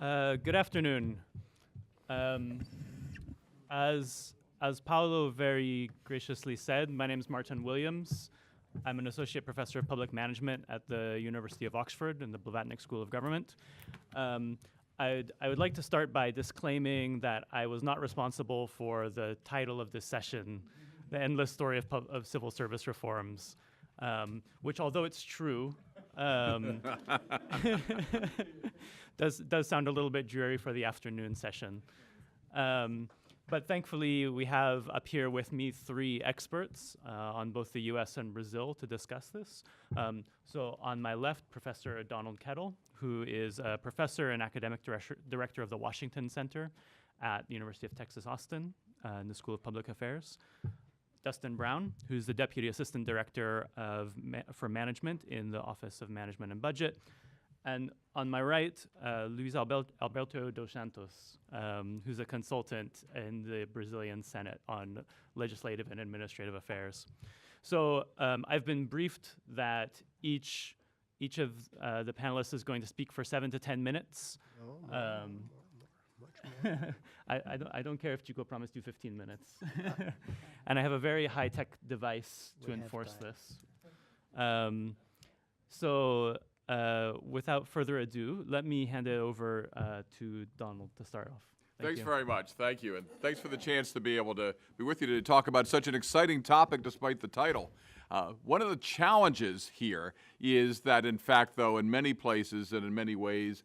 Good afternoon. Um, as Paolo very graciously said, my name is Martin Williams. I'm an associate professor of public management at the University of Oxford in the Blavatnik School of Government. I would like to start by disclaiming that I was not responsible for the title of this session, The Endless Story of Civil Service Reforms, which, although it's true, does sound a little bit dreary for the afternoon session. But thankfully, we have up here with me three experts on both the US and Brazil to discuss this. So on my left, Professor Donald Kettle, who is a professor and academic director of the Washington Center at the University of Texas, Austin, in the School of Public Affairs. Dustin Brown, who's the Deputy Assistant Director for Management in the Office of Management and Budget. And on my right, Luis Alberto dos Santos, who's a consultant in the Brazilian Senate on legislative and administrative affairs. So I've been briefed that each of the panelists is going to speak for 7 to 10 minutes. I don't care if Chico promised you 15 minutes. And I have a very high-tech device to enforce this. Without further ado, let me hand it over to Donald to start off. Thanks very much. Thank you. And thanks for the chance to be able to be with you to talk about such an exciting topic despite the title. One of the challenges here is that, in fact, though, in many places and in many ways,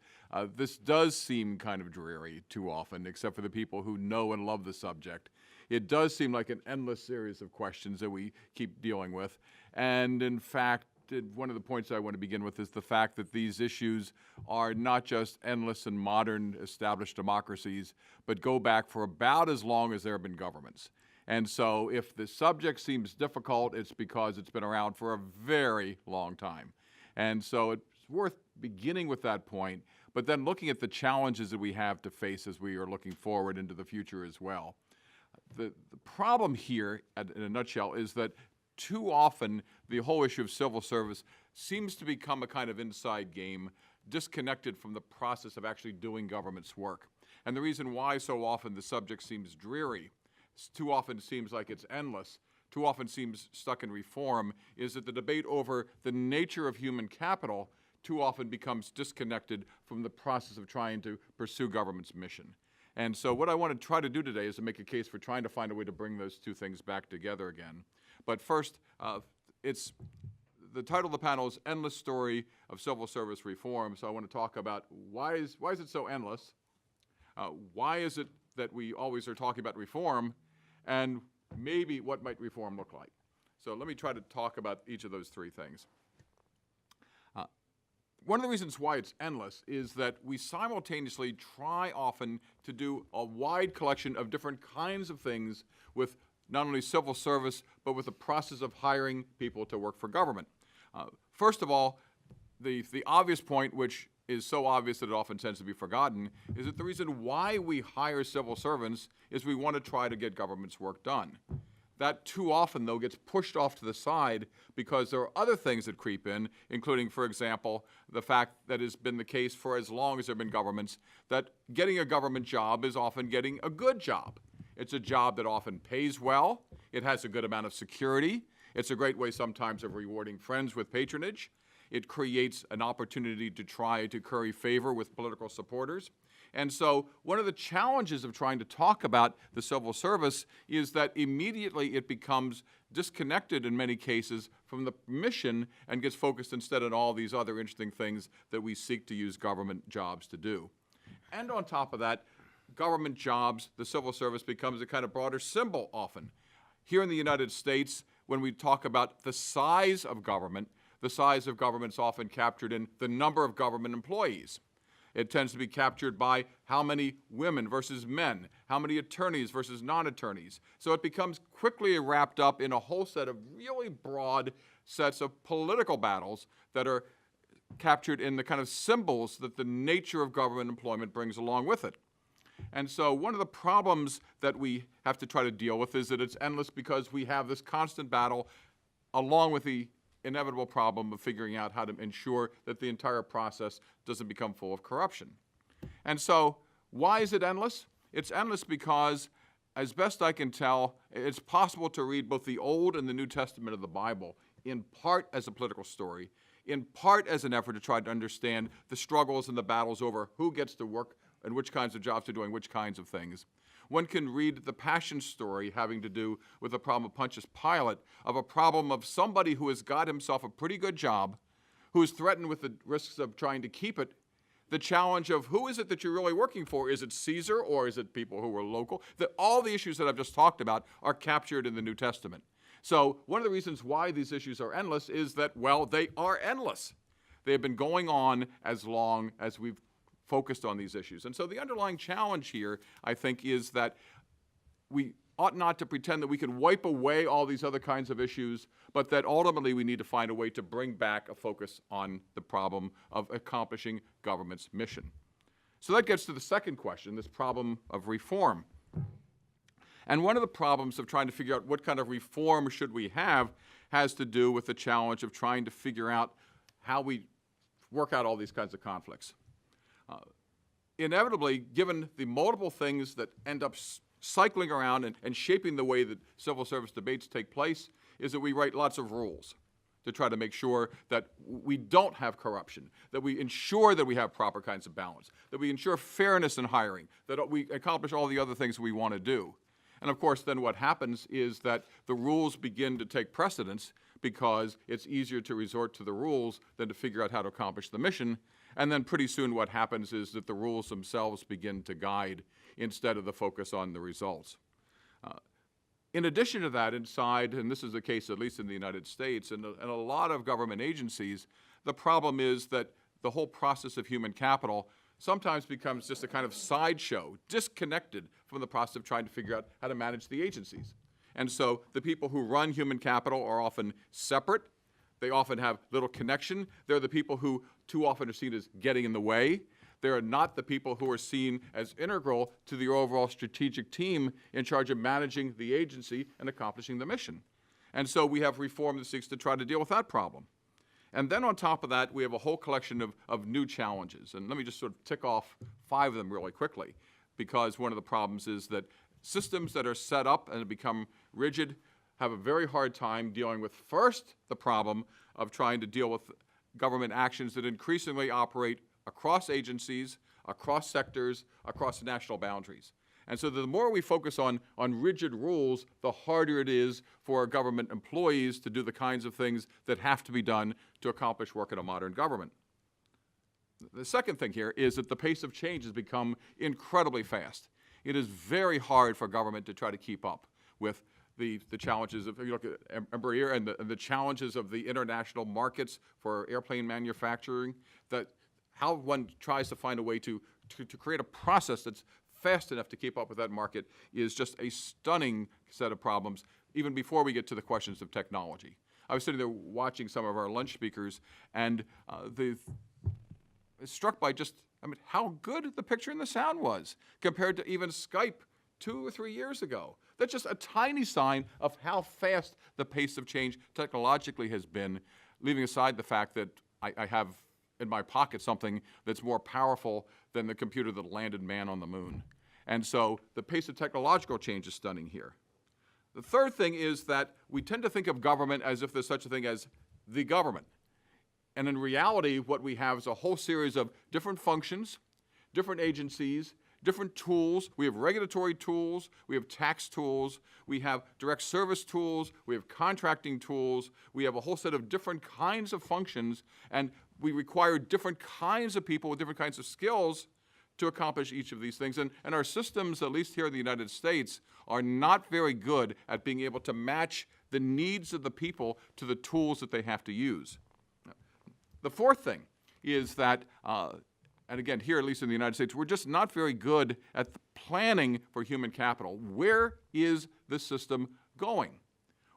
this does seem kind of dreary too often, except for the people who know and love the subject. It does seem like an endless series of questions that we keep dealing with. And, in fact, one of the points I want to begin with is the fact that these issues are not just endless in modern established democracies, but go back for about as long as there have been governments. And so if the subject seems difficult, it's because it's been around for a very long time. And so it's worth beginning with that point, but then looking at the challenges that we have to face as we are looking forward into the future as well. The problem here, in a nutshell, is that too often the whole issue of civil service seems to become a kind of inside game, disconnected from the process of actually doing government's work. And the reason why so often the subject seems dreary, too often seems like it's endless, too often seems stuck in reform, is that the debate over the nature of human capital too often becomes disconnected from the process of trying to pursue government's mission. And so what I want to try to do today is to make a case for trying to find a way to bring those two things back together again. But first, the title of the panel is Endless Story of Civil Service Reform. So I want to talk about why is it so endless? Why is it that we always are talking about reform? And maybe what might reform look like? So let me try to talk about each of those three things. One of the reasons why it's endless is that we simultaneously try often to do a wide collection of different kinds of things with not only civil service, but with the process of hiring people to work for government. First of all, the obvious point, which is so obvious that it often tends to be forgotten, is that the reason why we hire civil servants is we want to try to get government's work done. That too often, though, gets pushed off to the side because there are other things that creep in, including, for example, the fact that has been the case for as long as there have been governments, that getting a government job is often getting a good job. It's a job that often pays well. It has a good amount of security. It's a great way sometimes of rewarding friends with patronage. It creates an opportunity to try to curry favor with political supporters. And so one of the challenges of trying to talk about the civil service is that immediately it becomes disconnected in many cases from the mission and gets focused instead on all these other interesting things that we seek to use government jobs to do. And on top of that, government jobs, the civil service becomes a kind of broader symbol often. Here in the United States, when we talk about the size of government is often captured in the number of government employees. It tends to be captured by how many women versus men, how many attorneys versus non-attorneys. So it becomes quickly wrapped up in a whole set of really broad sets of political battles that are captured in the kind of symbols that the nature of government employment brings along with it. And so one of the problems that we have to try to deal with is that it's endless because we have this constant battle along with the inevitable problem of figuring out how to ensure that the entire process doesn't become full of corruption. And so why is it endless? It's endless because, as best I can tell, it's possible to read both the Old and the New Testament of the Bible in part as a political story, in part as an effort to try to understand the struggles and the battles over who gets to work and which kinds of jobs are doing which kinds of things. One can read the Passion story having to do with the problem of Pontius Pilate, of a problem of somebody who has got himself a pretty good job, who is threatened with the risks of trying to keep it, the challenge of who is it that you're really working for? Is it Caesar or is it people who are local? All the issues that I've just talked about are captured in the New Testament. So one of the reasons why these issues are endless is that, well, they are endless. They have been going on as long as we've focused on these issues. And so the underlying challenge here, I think, is that we ought not to pretend that we can wipe away all these other kinds of issues, but that ultimately we need to find a way to bring back a focus on the problem of accomplishing government's mission. So that gets to the second question, this problem of reform. And one of the problems of trying to figure out what kind of reform should we have has to do with the challenge of trying to figure out how we work out all these kinds of conflicts. Inevitably, given the multiple things that end up cycling around and shaping the way that civil service debates take place, is that we write lots of rules to try to make sure that we don't have corruption, that we ensure that we have proper kinds of balance, that we ensure fairness in hiring, that we accomplish all the other things we want to do. And of course, then what happens is that the rules begin to take precedence because it's easier to resort to the rules than to figure out how to accomplish the mission. And then pretty soon what happens is that the rules themselves begin to guide instead of the focus on the results. In addition to that, inside, and this is the case at least in the United States and a lot of government agencies, the problem is that the whole process of human capital sometimes becomes just a kind of sideshow, disconnected from the process of trying to figure out how to manage the agencies. And so the people who run human capital are often separate. They often have little connection. They're the people who too often are seen as getting in the way. They are not the people who are seen as integral to the overall strategic team in charge of managing the agency and accomplishing the mission. And so we have reform that seeks to try to deal with that problem. And then on top of that, we have a whole collection of new challenges. And let me just sort of tick off 5 of them really quickly, because one of the problems is that systems that are set up and become rigid have a very hard time dealing with, first, the problem of trying to deal with government actions that increasingly operate across agencies, across sectors, across national boundaries. And so the more we focus on rigid rules, the harder it is for government employees to do the kinds of things that have to be done to accomplish work in a modern government. The second thing here is that the pace of change has become incredibly fast. It is very hard for government to try to keep up with the challenges of, if you look at Overbeer and the challenges of the international markets for airplane manufacturing, that how one tries to find a way to create a process that's fast enough to keep up with that market is just a stunning set of problems, even before we get to the questions of technology. I was sitting there watching some of our lunch speakers, and struck by just, how good the picture and the sound was compared to even Skype 2 or 3 years ago. That's just a tiny sign of how fast the pace of change technologically has been, leaving aside the fact that I have in my pocket something that's more powerful than the computer that landed man on the moon. And so the pace of technological change is stunning here. The third thing is that we tend to think of government as if there's such a thing as the government. And in reality, what we have is a whole series of different functions, different agencies, different tools. We have regulatory tools, we have tax tools, we have direct service tools, we have contracting tools, we have a whole set of different kinds of functions, and we require different kinds of people with different kinds of skills to accomplish each of these things. And our systems, at least here in the United States, are not very good at being able to match the needs of the people to the tools that they have to use. The fourth thing is that, and again, here, at least in the United States, we're just not very good at planning for human capital. Where is the system going?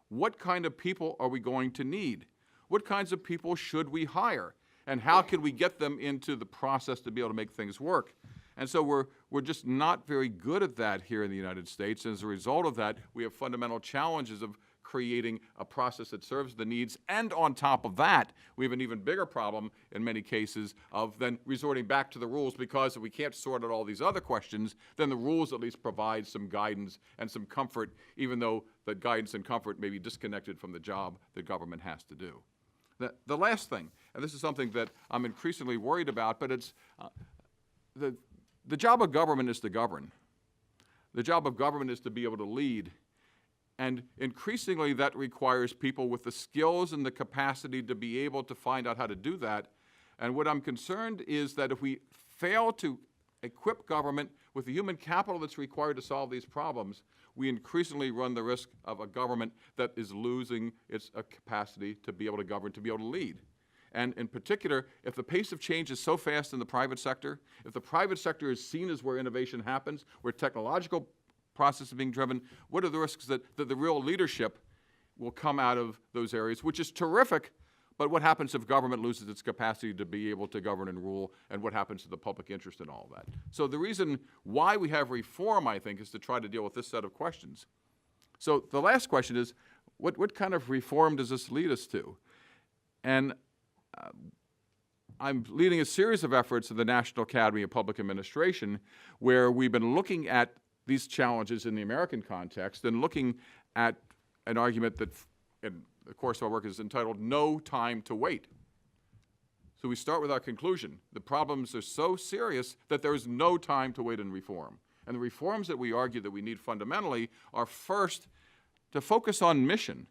What kind of people are we going to need? What kinds of people should we hire? And how can we get them into the process to be able to make things work? And so we're just not very good at that here in the United States. As a result of that, we have fundamental challenges of creating a process that serves the needs. And on top of that, we have an even bigger problem in many cases of then resorting back to the rules, because if we can't sort out all these other questions, then the rules at least provide some guidance and some comfort, even though that guidance and comfort may be disconnected from the job that government has to do. The last thing, and this is something that I'm increasingly worried about, but it's the job of government is to govern. The job of government is to be able to lead. And increasingly that requires people with the skills and the capacity to be able to find out how to do that. And what I'm concerned is that if we fail to equip government with the human capital that's required to solve these problems, we increasingly run the risk of a government that is losing its capacity to be able to govern, to be able to lead. And in particular, if the pace of change is so fast in the private sector, if the private sector is seen as where innovation happens, where technological process is being driven, what are the risks that the real leadership will come out of those areas, which is terrific, but what happens if government loses its capacity to be able to govern and rule, and what happens to the public interest in all that? So the reason why we have reform, I think, is to try to deal with this set of questions. So the last question is, what kind of reform does this lead us to? And I'm leading a series of efforts at the National Academy of Public Administration where we've been looking at these challenges in the American context and looking at an argument that, in the course of our work, is entitled "No Time to Wait." So we start with our conclusion. The problems are so serious that there is no time to wait in reform. And the reforms that we argue that we need fundamentally are, first, to focus on mission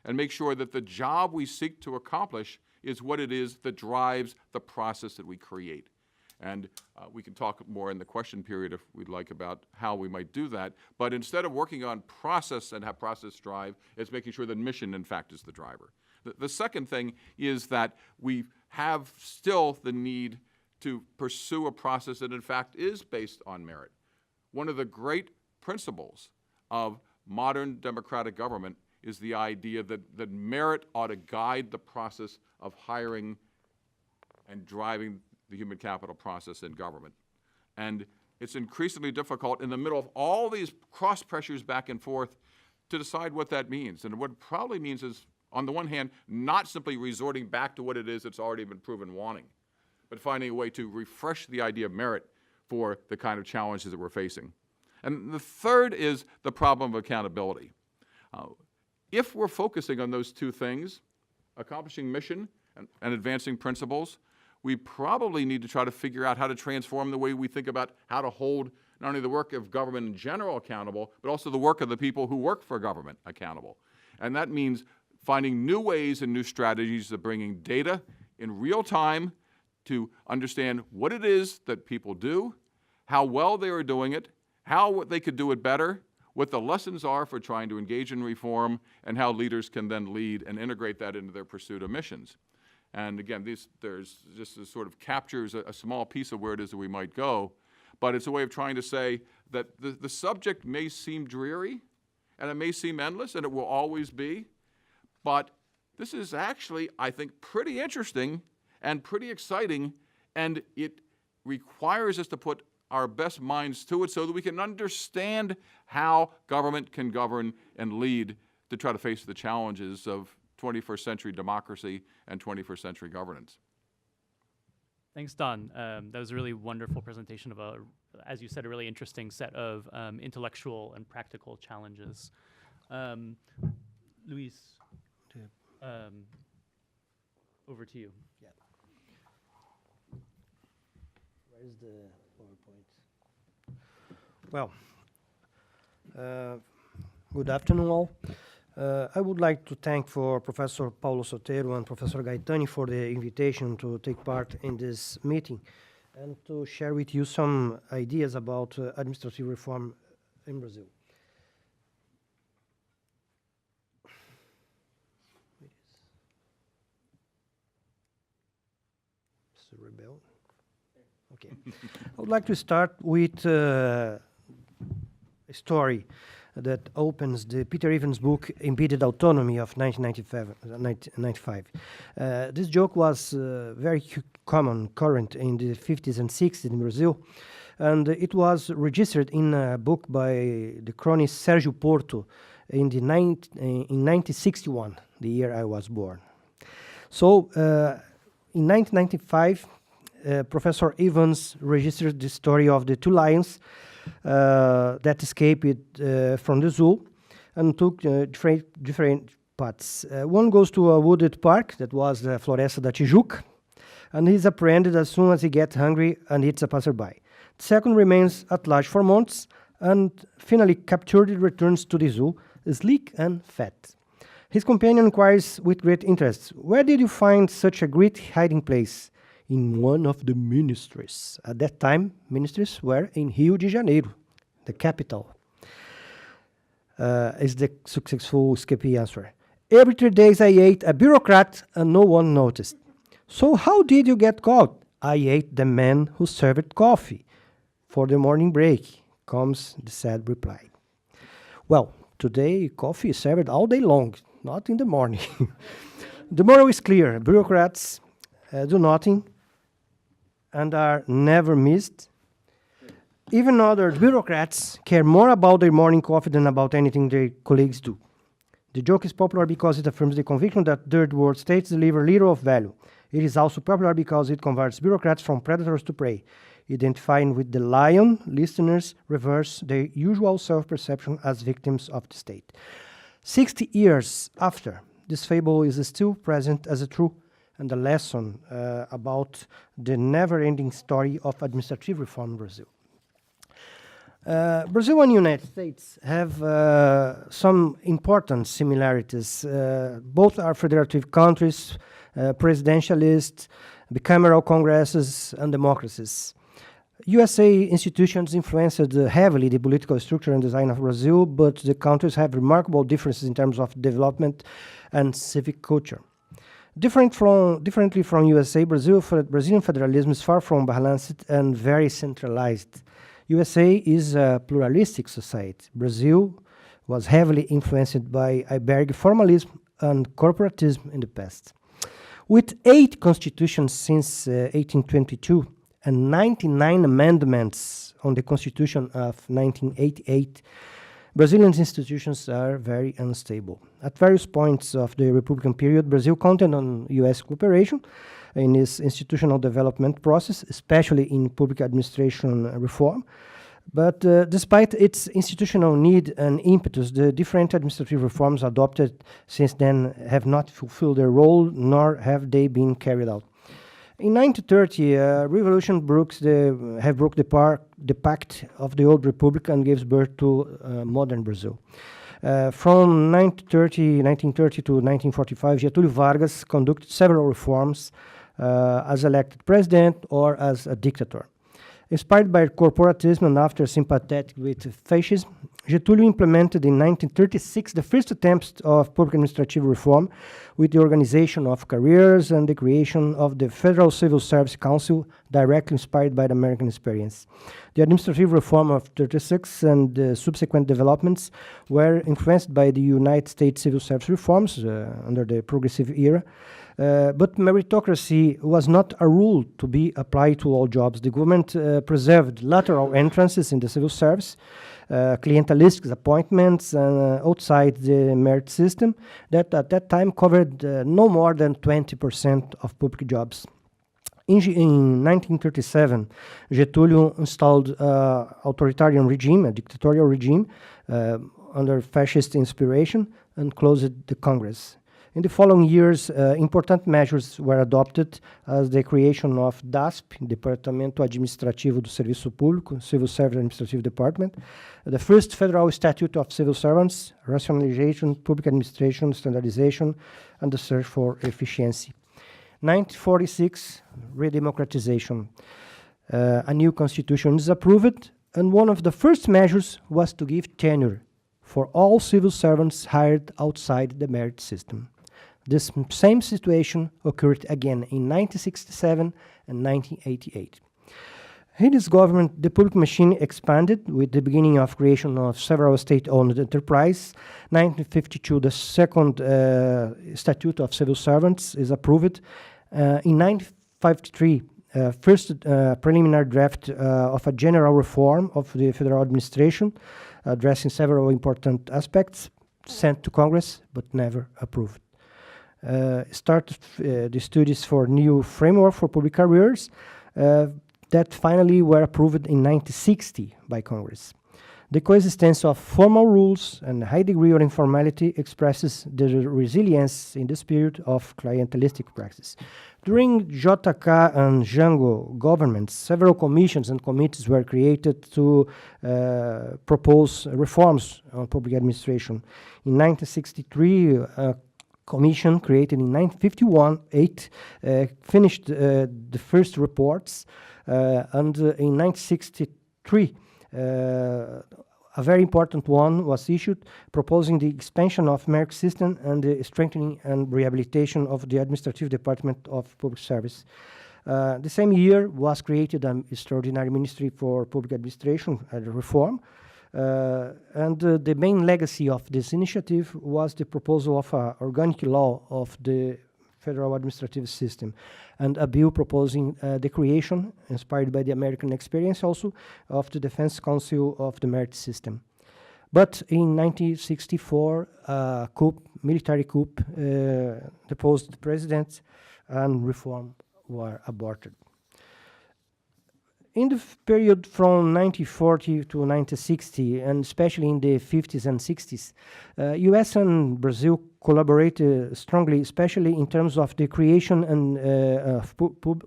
and make sure that the job we seek to accomplish is what it is that drives the process that we create. And we can talk more in the question period if we'd like about how we might do that. But instead of working on process and have process drive, it's making sure that mission, in fact, is the driver. The second thing is that we have still the need to pursue a process that, in fact, is based on merit. One of the great principles of modern democratic government is the idea that merit ought to guide the process of hiring and driving the human capital process in government. And it's increasingly difficult in the middle of all these cross pressures back and forth to decide what that means. And what it probably means is, on the one hand, not simply resorting back to what it is that's already been proven wanting, but finding a way to refresh the idea of merit for the kind of challenges that we're facing. And the third is the problem of accountability. If we're focusing on those two things, accomplishing mission and advancing principles, we probably need to try to figure out how to transform the way we think about how to hold not only the work of government in general accountable, but also the work of the people who work for government accountable. And that means finding new ways and new strategies of bringing data in real time to understand what it is that people do, how well they are doing it, how they could do it better, what the lessons are for trying to engage in reform, and how leaders can then lead and integrate that into their pursuit of missions. And again, there's just a sort of captures a small piece of where it is that we might go, but it's a way of trying to say that the subject may seem dreary, and it may seem endless, and it will always be, but this is actually, I think, pretty interesting and pretty exciting, and it requires us to put our best minds to it so that we can understand how government can govern and lead to try to face the challenges of 21st century democracy and 21st century governance. Thanks, Don. That was a really wonderful presentation of, as you said, a really interesting set of intellectual and practical challenges. Luis, over to you. Yeah. Where's the PowerPoint? Well, good afternoon all. I would like to thank for Professor Paulo Sotero and Professor Gaetani for the invitation to take part in this meeting and to share with you some ideas about administrative reform in Brazil. Mr. Rebel. Okay. I would like to start with a story that opens the Peter Evans book, Embedded Autonomy of 1995. This joke was very current in the 50s and 60s in Brazil, and it was registered in a book by the chronist Sérgio Porto in 1961, the year I was born. So in 1995, Professor Evans registered the story of the two lions that escaped from the zoo and took different paths. One goes to a wooded park that was the Floresta da Tijuca, and he's apprehended as soon as he gets hungry and eats a passerby. The second remains at large for months and finally captured returns to the zoo, sleek and fat. His companion inquires with great interest, "Where did you find such a great hiding place?" "In one of the ministries." At that time, ministries were in Rio de Janeiro, the capital. Is the successful escapee answer. "Every 3 days I ate a bureaucrat and no one noticed." "So how did you get caught?" "I ate the man who served coffee for the morning break," comes the sad reply. Well, today coffee is served all day long, not in the morning. The moral is clear. Bureaucrats do nothing and are never missed. Even other bureaucrats care more about their morning coffee than about anything their colleagues do. The joke is popular because it affirms the conviction that third world states deliver little of value. It is also popular because it converts bureaucrats from predators to prey. Identifying with the lion, listeners reverse their usual self-perception as victims of the state. 60 years after, this fable is still present as a true and a lesson about the never-ending story of administrative reform in Brazil. Brazil and the United States have some important similarities. Both are federative countries, presidentialist, bicameral congresses, and democracies. USA institutions influenced heavily the political structure and design of Brazil, but the countries have remarkable differences in terms of development and civic culture. Differently from USA, Brazilian federalism is far from balanced and very centralized. USA is a pluralistic society. Brazil was heavily influenced by Iberic formalism and corporatism in the past. With 8 constitutions since 1822 and 99 amendments on the Constitution of 1988, Brazilian institutions are very unstable. At various points of the Republican period, Brazil counted on US cooperation in its institutional development process, especially in public administration reform. But despite its institutional need and impetus, the different administrative reforms adopted since then have not fulfilled their role, nor have they been carried out. In 1930, revolution broke the pact of the old republic and gives birth to modern Brazil. From 1930 to 1945, Getúlio Vargas conducted several reforms as elected president or as a dictator. Inspired by corporatism and after sympathetic with fascism, Getúlio implemented in 1936 the first attempts of public administrative reform with the organization of careers and the creation of the Federal Civil Service Council, directly inspired by the American experience. The administrative reform of 1936 and the subsequent developments were influenced by the United States civil service reforms under the progressive era. But meritocracy was not a rule to be applied to all jobs. The government preserved lateral entrances in the civil service, clientelistic appointments outside the merit system that at that time covered no more than 20% of public jobs. In 1937, Getúlio installed an authoritarian regime, a dictatorial regime, under fascist inspiration, and closed the Congress. In the following years, important measures were adopted as the creation of DASP, Departamento Administrativo do Serviço Público, Civil Service Administrative Department, the first Federal Statute of Civil Servants, rationalization, public administration, standardization, and the search for efficiency. 1946, redemocratization. A new constitution is approved, and one of the first measures was to give tenure for all civil servants hired outside the merit system. This same situation occurred again in 1967 and 1988. In this government, the public machine expanded with the beginning of creation of several state-owned enterprises. 1952, the second Statute of Civil Servants is approved. In 1953, first preliminary draft of a general reform of the federal administration, addressing several important aspects. sent to Congress but never approved. Started the studies for new framework for public careers that finally were approved in 1960 by Congress. The coexistence of formal rules and high degree of informality expresses the resilience in the spirit of clientelistic practice. During JK and Jango governments, several commissions and committees were created to propose reforms on public administration. In 1963, a commission created in 1951 finished the first reports, and in 1963, a very important one was issued proposing the expansion of merit system and the strengthening and rehabilitation of the administrative department of public service. The same year was created an extraordinary ministry for public administration reform, and the main legacy of this initiative was the proposal of an organic law of the federal administrative system, and a bill proposing the creation, inspired by the American experience also, of the Defense Council of the Merit System. But in 1964, a military coup, deposed the president, and reform were aborted. In the period from 1940 to 1960, and especially in the 50s and 60s, US and Brazil collaborated strongly, especially in terms of the creation and of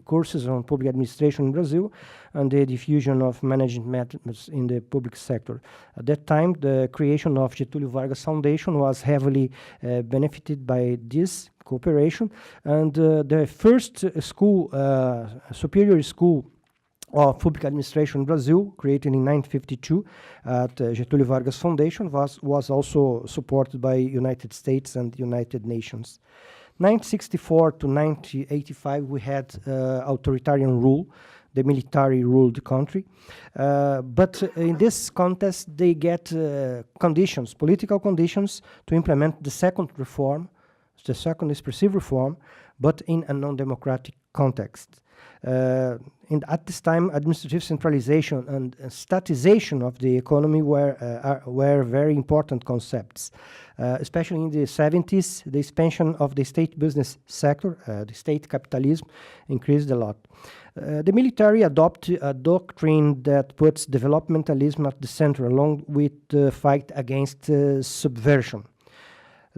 courses on public administration in Brazil and the diffusion of management methods in the public sector. At that time, the creation of Getúlio Vargas Foundation was heavily benefited by this cooperation, and the first school, superior school of public administration in Brazil, created in 1952 at Getúlio Vargas Foundation, was also supported by United States and United Nations. 1964 to 1985, we had authoritarian rule. The military ruled the country. But in this context, they get conditions, political conditions, to implement the second reform, the second expressive reform, but in a non-democratic context. At this time, administrative centralization and statization of the economy were very important concepts. Especially in the 70s, the expansion of the state business sector, the state capitalism, increased a lot. The military adopted a doctrine that puts developmentalism at the center, along with the fight against subversion.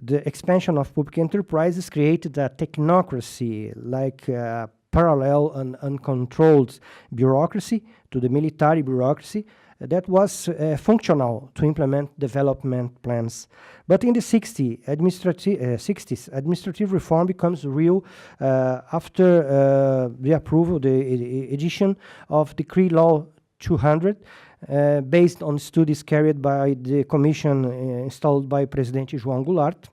The expansion of public enterprises created a technocracy, like parallel and uncontrolled bureaucracy to the military bureaucracy that was functional to implement development plans. But in the 60s, administrative reform becomes real after the approval, the edition of Decree Law 200, based on studies carried by the commission installed by President João Goulart,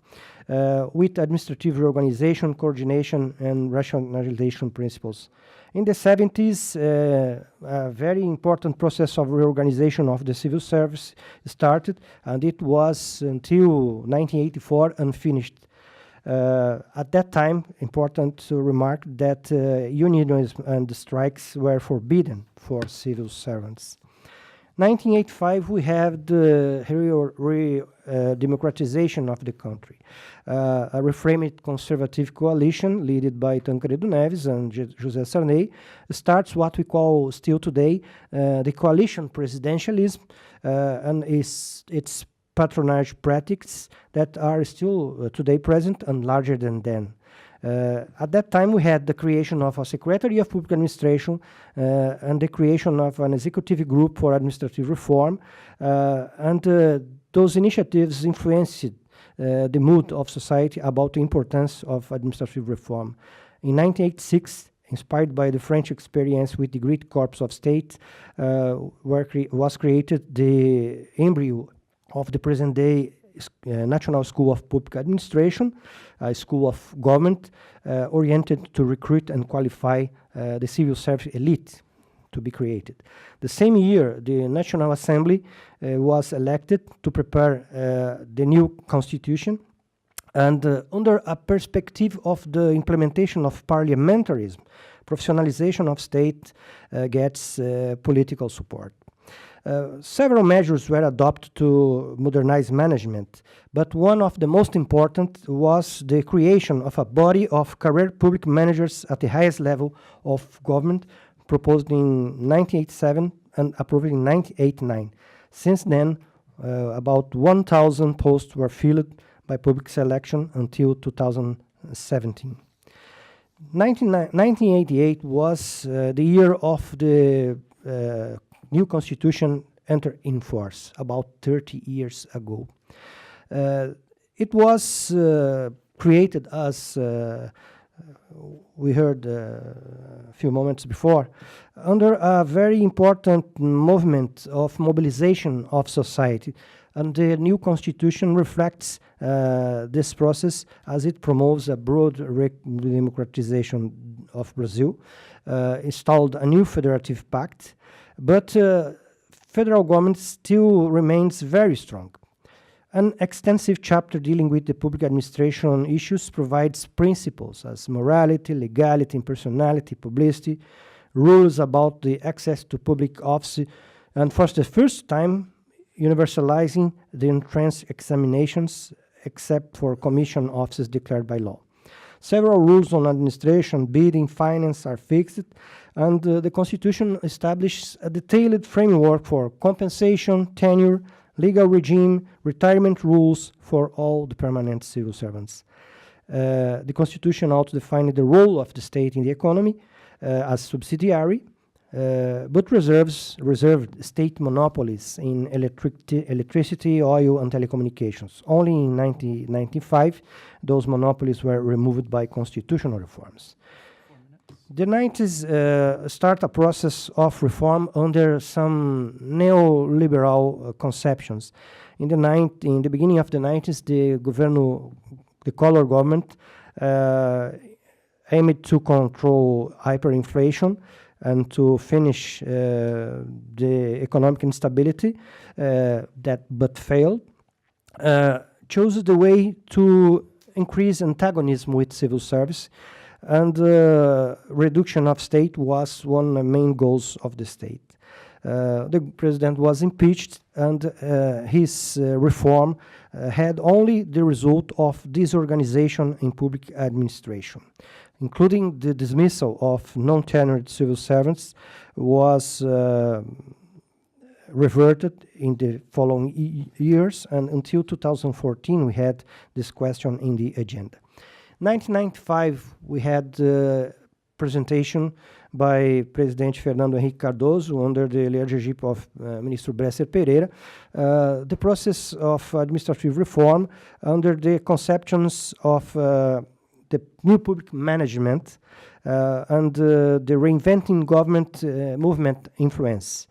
with administrative reorganization, coordination, and rationalization principles. In the 70s, a very important process of reorganization of the civil service started, and it was until 1984 unfinished. At that time, important to remark that unionism and strikes were forbidden for civil servants. 1985, we have the democratization of the country. A reframed conservative coalition led by Tancredo Neves and José Sarney starts what we call still today the coalition presidentialism and its patronage practices that are still today present and larger than then. At that time, we had the creation of a Secretary of Public Administration and the creation of an executive group for administrative reform, and those initiatives influenced the mood of society about the importance of administrative reform. In 1986, inspired by the French experience with the Great Corps of State, was created the embryo of the present-day National School of Public Administration, a school of government oriented to recruit and qualify the civil service elite to be created. The same year, the National Assembly was elected to prepare the new constitution, and under a perspective of the implementation of parliamentarism, professionalization of state gets political support. Several measures were adopted to modernize management, but one of the most important was the creation of a body of career public managers at the highest level of government, proposed in 1987 and approved in 1989. Since then, about 1,000 posts were filled by public selection until 2017. 1988 was the year of the new constitution entered in force, about 30 years ago. It was created as we heard a few moments before, under a very important movement of mobilization of society. And the new constitution reflects this process as it promotes a broad democratization of Brazil, installed a new federative pact, but federal government still remains very strong. An extensive chapter dealing with the public administration issues provides principles as morality, legality, impersonality, publicity, rules about the access to public office, and for the first time, universalizing the entrance examinations except for commission offices declared by law. Several rules on administration, bidding, finance are fixed, and the Constitution establishes a detailed framework for compensation, tenure, legal regime, retirement rules for all the permanent civil servants. The Constitution also defined the role of the state in the economy as subsidiary, but reserved state monopolies in electricity, oil, and telecommunications. Only in 1995, those monopolies were removed by constitutional reforms. The 90s start a process of reform under some neoliberal conceptions. In the beginning of the 90s, the color government aimed to control hyperinflation and to finish the economic instability but failed, chose the way to increase antagonism with civil service, and reduction of state was one of the main goals of the state. The president was impeached, and his reform had only the result of disorganization in public administration, including the dismissal of non-tenured civil servants was reverted in the following years, and until 2014 we had this question in the agenda. 1995 we had the presentation by President Fernando Henrique Cardoso under the leadership of Minister Bresser Pereira, the process of administrative reform under the conceptions of the new public management and the reinventing government movement influence.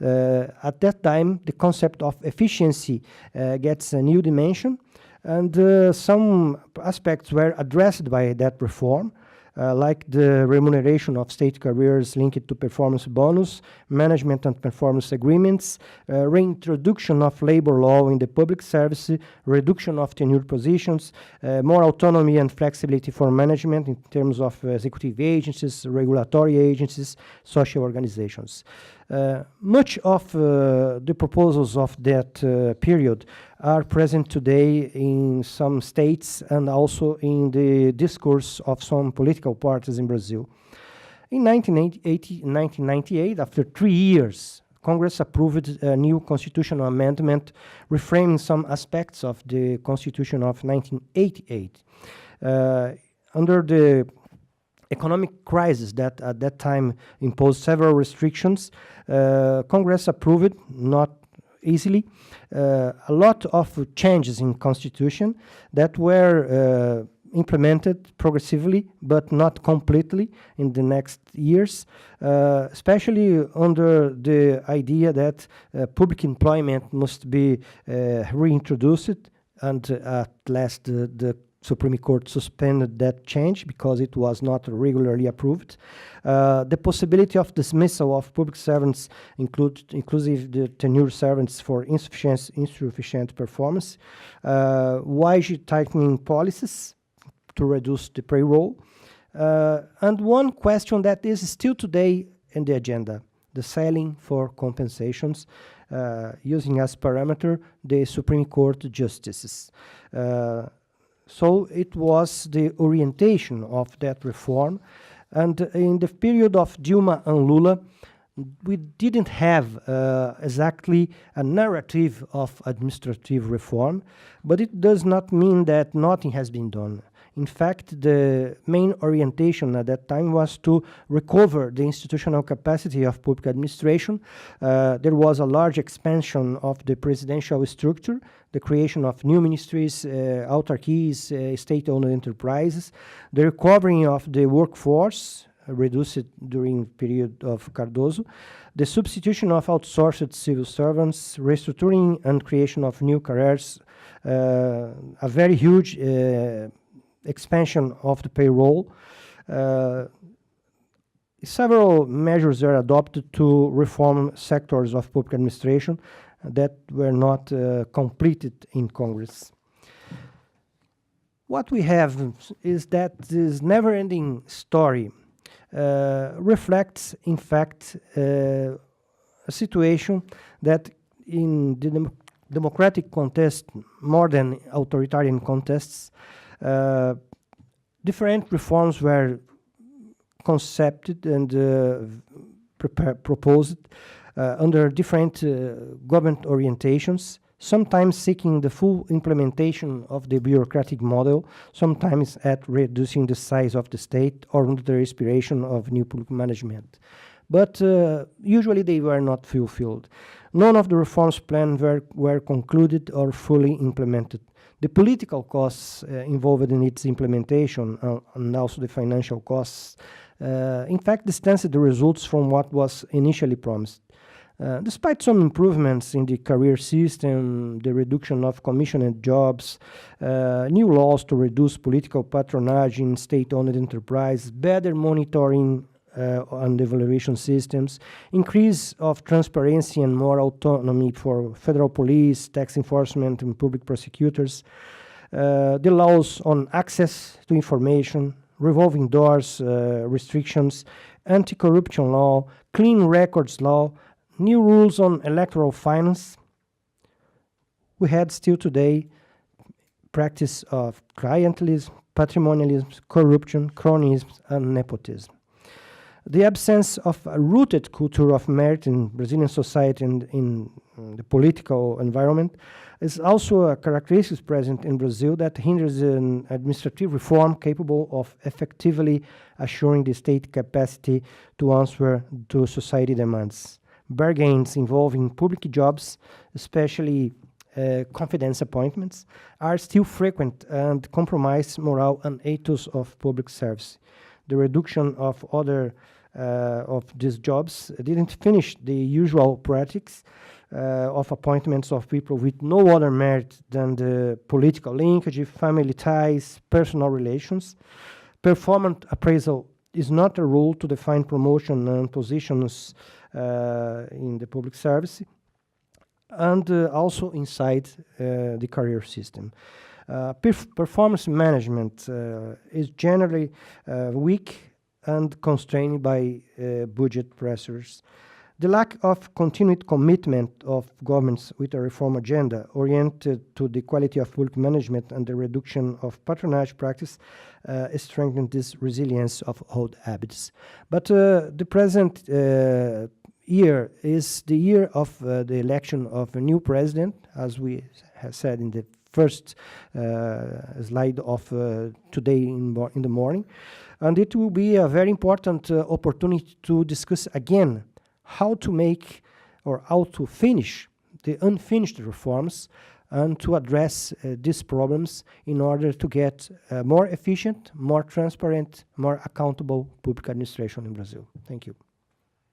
At that time, the concept of efficiency gets a new dimension, and some aspects were addressed by that reform, like the remuneration of state careers linked to performance bonus, management and performance agreements, reintroduction of labor law in the public service, reduction of tenured positions, more autonomy and flexibility for management in terms of executive agencies, regulatory agencies, social organizations. Much of the proposals of that period are present today in some states and also in the discourse of some political parties in Brazil. In 1998, after 3 years, Congress approved a new constitutional amendment reframing some aspects of the Constitution of 1988. Under the economic crisis that at that time imposed several restrictions, Congress approved, not easily, a lot of changes in Constitution that were implemented progressively but not completely in the next years, especially under the idea that public employment must be reintroduced, and at last the Supreme Court suspended that change because it was not regularly approved. The possibility of dismissal of public servants, inclusive the tenured servants for insufficient performance, wage tightening policies to reduce the payroll, and one question that is still today in the agenda, the ceiling for compensations, using as parameter the Supreme Court justices. So it was the orientation of that reform. And in the period of Dilma and Lula, we didn't have exactly a narrative of administrative reform, but it does not mean that nothing has been done. In fact, the main orientation at that time was to recover the institutional capacity of public administration. There was a large expansion of the presidential structure, the creation of new ministries, autarchies, state-owned enterprises, the recovery of the workforce, reduced during period of Cardoso, the substitution of outsourced civil servants, restructuring and creation of new careers, a very huge expansion of the payroll. Several measures were adopted to reform sectors of public administration that were not completed in Congress. What we have is that this never-ending story reflects, in fact, a situation that in the democratic context, more than authoritarian contests, different reforms were conceived and proposed under different government orientations, sometimes seeking the full implementation of the bureaucratic model, sometimes at reducing the size of the state or under the inspiration of new public management. But usually they were not fulfilled. None of the reforms planned were concluded or fully implemented. The political costs involved in its implementation and also the financial costs, in fact, distanced the results from what was initially promised. Despite some improvements in the career system, the reduction of commissioned jobs, new laws to reduce political patronage in state-owned enterprise, better monitoring and evaluation systems, increase of transparency and more autonomy for federal police, tax enforcement, and public prosecutors, the laws on access to information, revolving doors restrictions, anti-corruption law, clean records law, new rules on electoral finance. We had still today practice of clientelism, patrimonialism, corruption, cronyism, and nepotism. The absence of a rooted culture of merit in Brazilian society and in the political environment is also a characteristic present in Brazil that hinders an administrative reform capable of effectively assuring the state capacity to answer to society demands. Bargains involving public jobs, especially confidence appointments, are still frequent and compromise morale and ethos of public service. The reduction of other of these jobs didn't finish the usual practice of appointments of people with no other merit than the political linkage, family ties, personal relations. Performance appraisal is not a rule to define promotion and positions in the public service, and also inside the career system. Performance management is generally weak and constrained by budget pressures. The lack of continued commitment of governments with a reform agenda oriented to the quality of public management and the reduction of patronage practice strengthened this resilience of old habits. But the present year is the year of the election of a new president, as we have said in the first slide of today in the morning. And it will be a very important opportunity to discuss again how to make or how to finish the unfinished reforms and to address these problems in order to get more efficient, more transparent, more accountable public administration in Brazil. Thank you.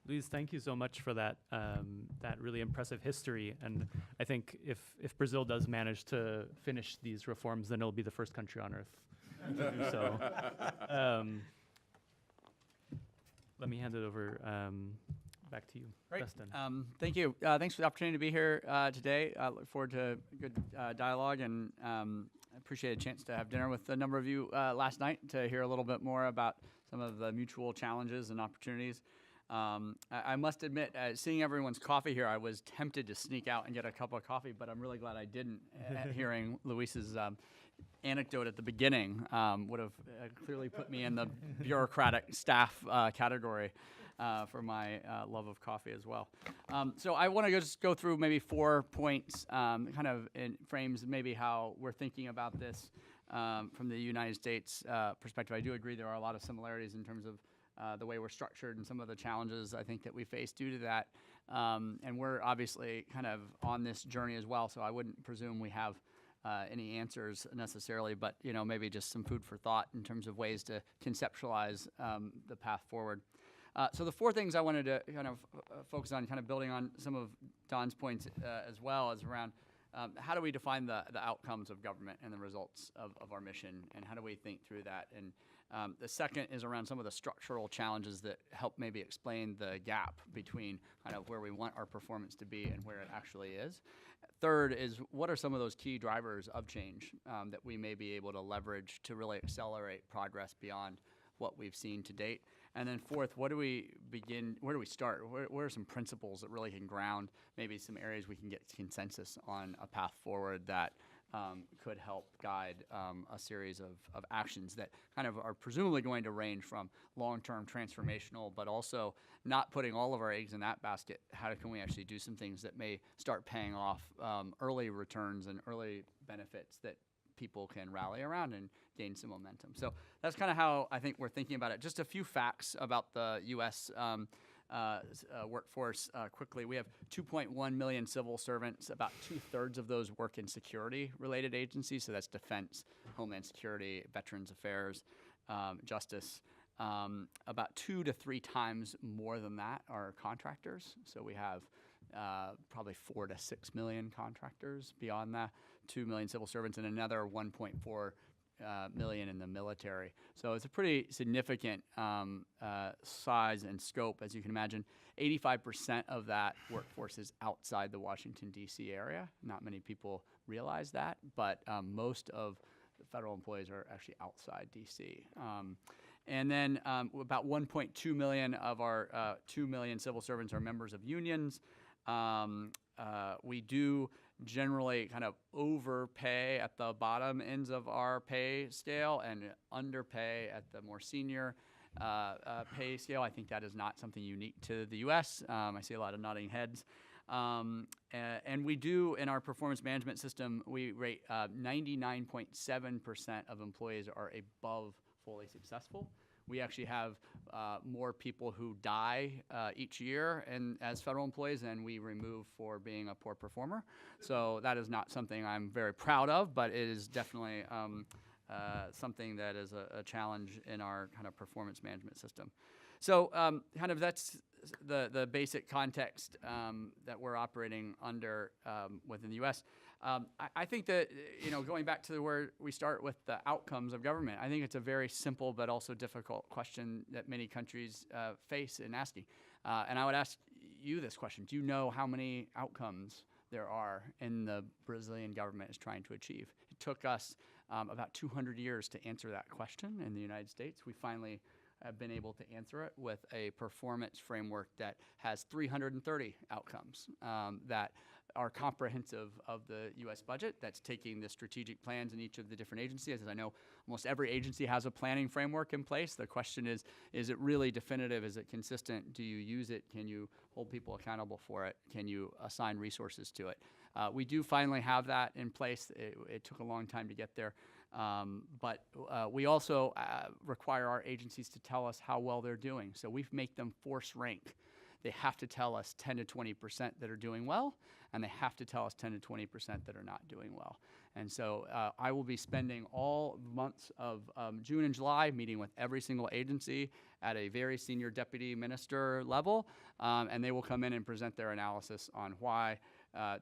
Luis, thank you so much for that that really impressive history. And I think if Brazil does manage to finish these reforms, then it'll be the first country on earth to do so. Let me hand it over back to you, Great. Dustin. Thank you. Thanks for the opportunity to be here today. I look forward to good dialogue, and I appreciate a chance to have dinner with a number of you last night to hear a little bit more about some of the mutual challenges and opportunities I must admit, seeing everyone's coffee here, I was tempted to sneak out and get a cup of coffee, but I'm really glad I didn't. Hearing Luis's anecdote at the beginning would have clearly put me in the bureaucratic staff category for my love of coffee as well. So I want to just go through maybe 4 points, kind of in frames maybe how we're thinking about this from the United States perspective. I do agree there are a lot of similarities in terms of the way we're structured and some of the challenges I think that we face due to that. And we're obviously kind of on this journey as well, so I wouldn't presume we have any answers necessarily, but maybe just some food for thought in terms of ways to conceptualize the path forward. So the 4 things I wanted to kind of focus on, kind of building on some of Don's points as well, is around how do we define the outcomes of government and the results of our mission, and how do we think through that? And the second is around some of the structural challenges that help maybe explain the gap between kind of where we want our performance to be and where it actually is. Third is, what are some of those key drivers of change that we may be able to leverage to really accelerate progress beyond what we've seen to date? And then fourth, where do we start? What are some principles that really can ground maybe some areas we can get consensus on a path forward that could help guide a series of actions that kind of are presumably going to range from long-term transformational, but also not putting all of our eggs in that basket. How can we actually do some things that may start paying off early returns and early benefits that people can rally around and gain some momentum? So that's kind of how I think we're thinking about it. Just a few facts about the U.S. Workforce quickly. We have 2.1 million civil servants. About 2/3 of those work in security-related agencies, so that's defense, homeland security, veterans affairs, justice. About 2 to 3 times more than that are contractors. So we have probably 4 to 6 million contractors beyond that, 2 million civil servants, and another 1.4 million in the military. So it's a pretty significant size and scope, as you can imagine. 85% of that workforce is outside the Washington, D.C. area. Not many people realize that, but most of the federal employees are actually outside D.C. And then about 1.2 million of our 2 million civil servants are members of unions. We do generally kind of overpay at the bottom ends of our pay scale and underpay at the more senior pay scale. I think that is not something unique to the U.S. I see a lot of nodding heads. And we do, in our performance management system, we rate 99.7% of employees are above fully successful. We actually have more people who die each year as federal employees than we remove for being a poor performer. So that is not something I'm very proud of, but it is definitely something that is a challenge in our kind of performance management system. So kind of that's the basic context that we're operating under within the U.S. I think that, going back to where we start with the outcomes of government, I think it's a very simple but also difficult question that many countries face in asking. And I would ask you this question. Do you know how many outcomes there are in the Brazilian government is trying to achieve? It took us about 200 years to answer that question in the United States. We finally have been able to answer it with a performance framework that has 330 outcomes that are comprehensive of the U.S. budget, that's taking the strategic plans in each of the different agencies. As I know, almost every agency has a planning framework in place. The question is it really definitive? Is it consistent? Do you use it? Can you hold people accountable for it? Can you assign resources to it? We do finally have that in place. It took a long time to get there. But we also require our agencies to tell us how well they're doing. So we make them force rank. They have to tell us 10 to 20% that are doing well, and they have to tell us 10 to 20% that are not doing well. And so I will be spending all months of June and July meeting with every single agency at a very senior deputy minister level, and they will come in and present their analysis on why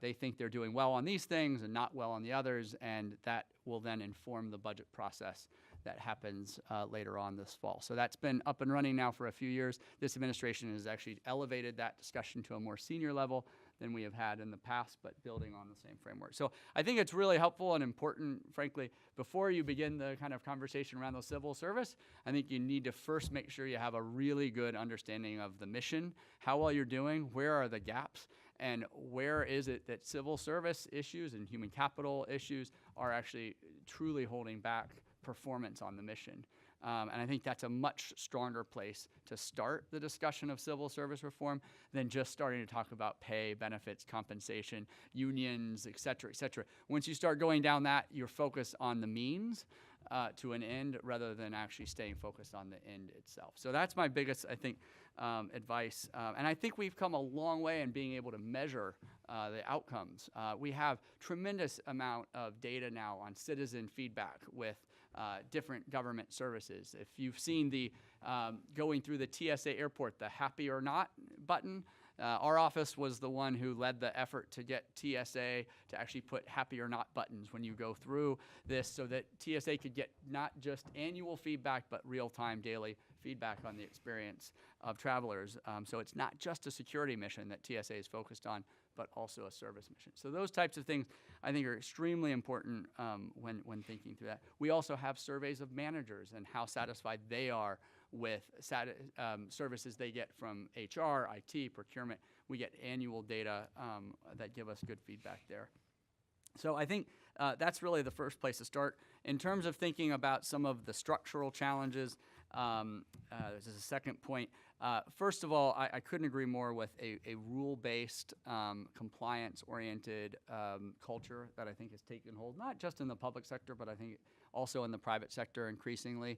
they think they're doing well on these things and not well on the others, and that will then inform the budget process that happens later on this fall. So that's been up and running now for a few years. This administration has actually elevated that discussion to a more senior level than we have had in the past, but building on the same framework. So I think it's really helpful and important, frankly, before you begin the kind of conversation around the civil service, I think you need to first make sure you have a really good understanding of the mission, how well you're doing, where are the gaps, and where is it that civil service issues and human capital issues are actually truly holding back performance on the mission. And I think that's a much stronger place to start the discussion of civil service reform than just starting to talk about pay, benefits, compensation, unions, et cetera, et cetera. Once you start going down that, you're focused on the means to an end rather than actually staying focused on the end itself. So that's my biggest, I think, advice. And I think we've come a long way in being able to measure the outcomes. We have tremendous amount of data now on citizen feedback with different government services. If you've seen the going through the TSA airport, the happy or not button, our office was the one who led the effort to get TSA to actually put happy or not buttons when you go through this so that TSA could get not just annual feedback, but real-time daily feedback on the experience of travelers. So it's not just a security mission that TSA is focused on, but also a service mission. So those types of things I think are extremely important when thinking through that. We also have surveys of managers and how satisfied they are with services they get from HR, IT, procurement. We get annual data that give us good feedback there. So I think that's really the first place to start. In terms of thinking about some of the structural challenges, this is a second point. First of all, I couldn't agree more with a rule-based, compliance-oriented culture that I think has taken hold, not just in the public sector, but I think also in the private sector increasingly.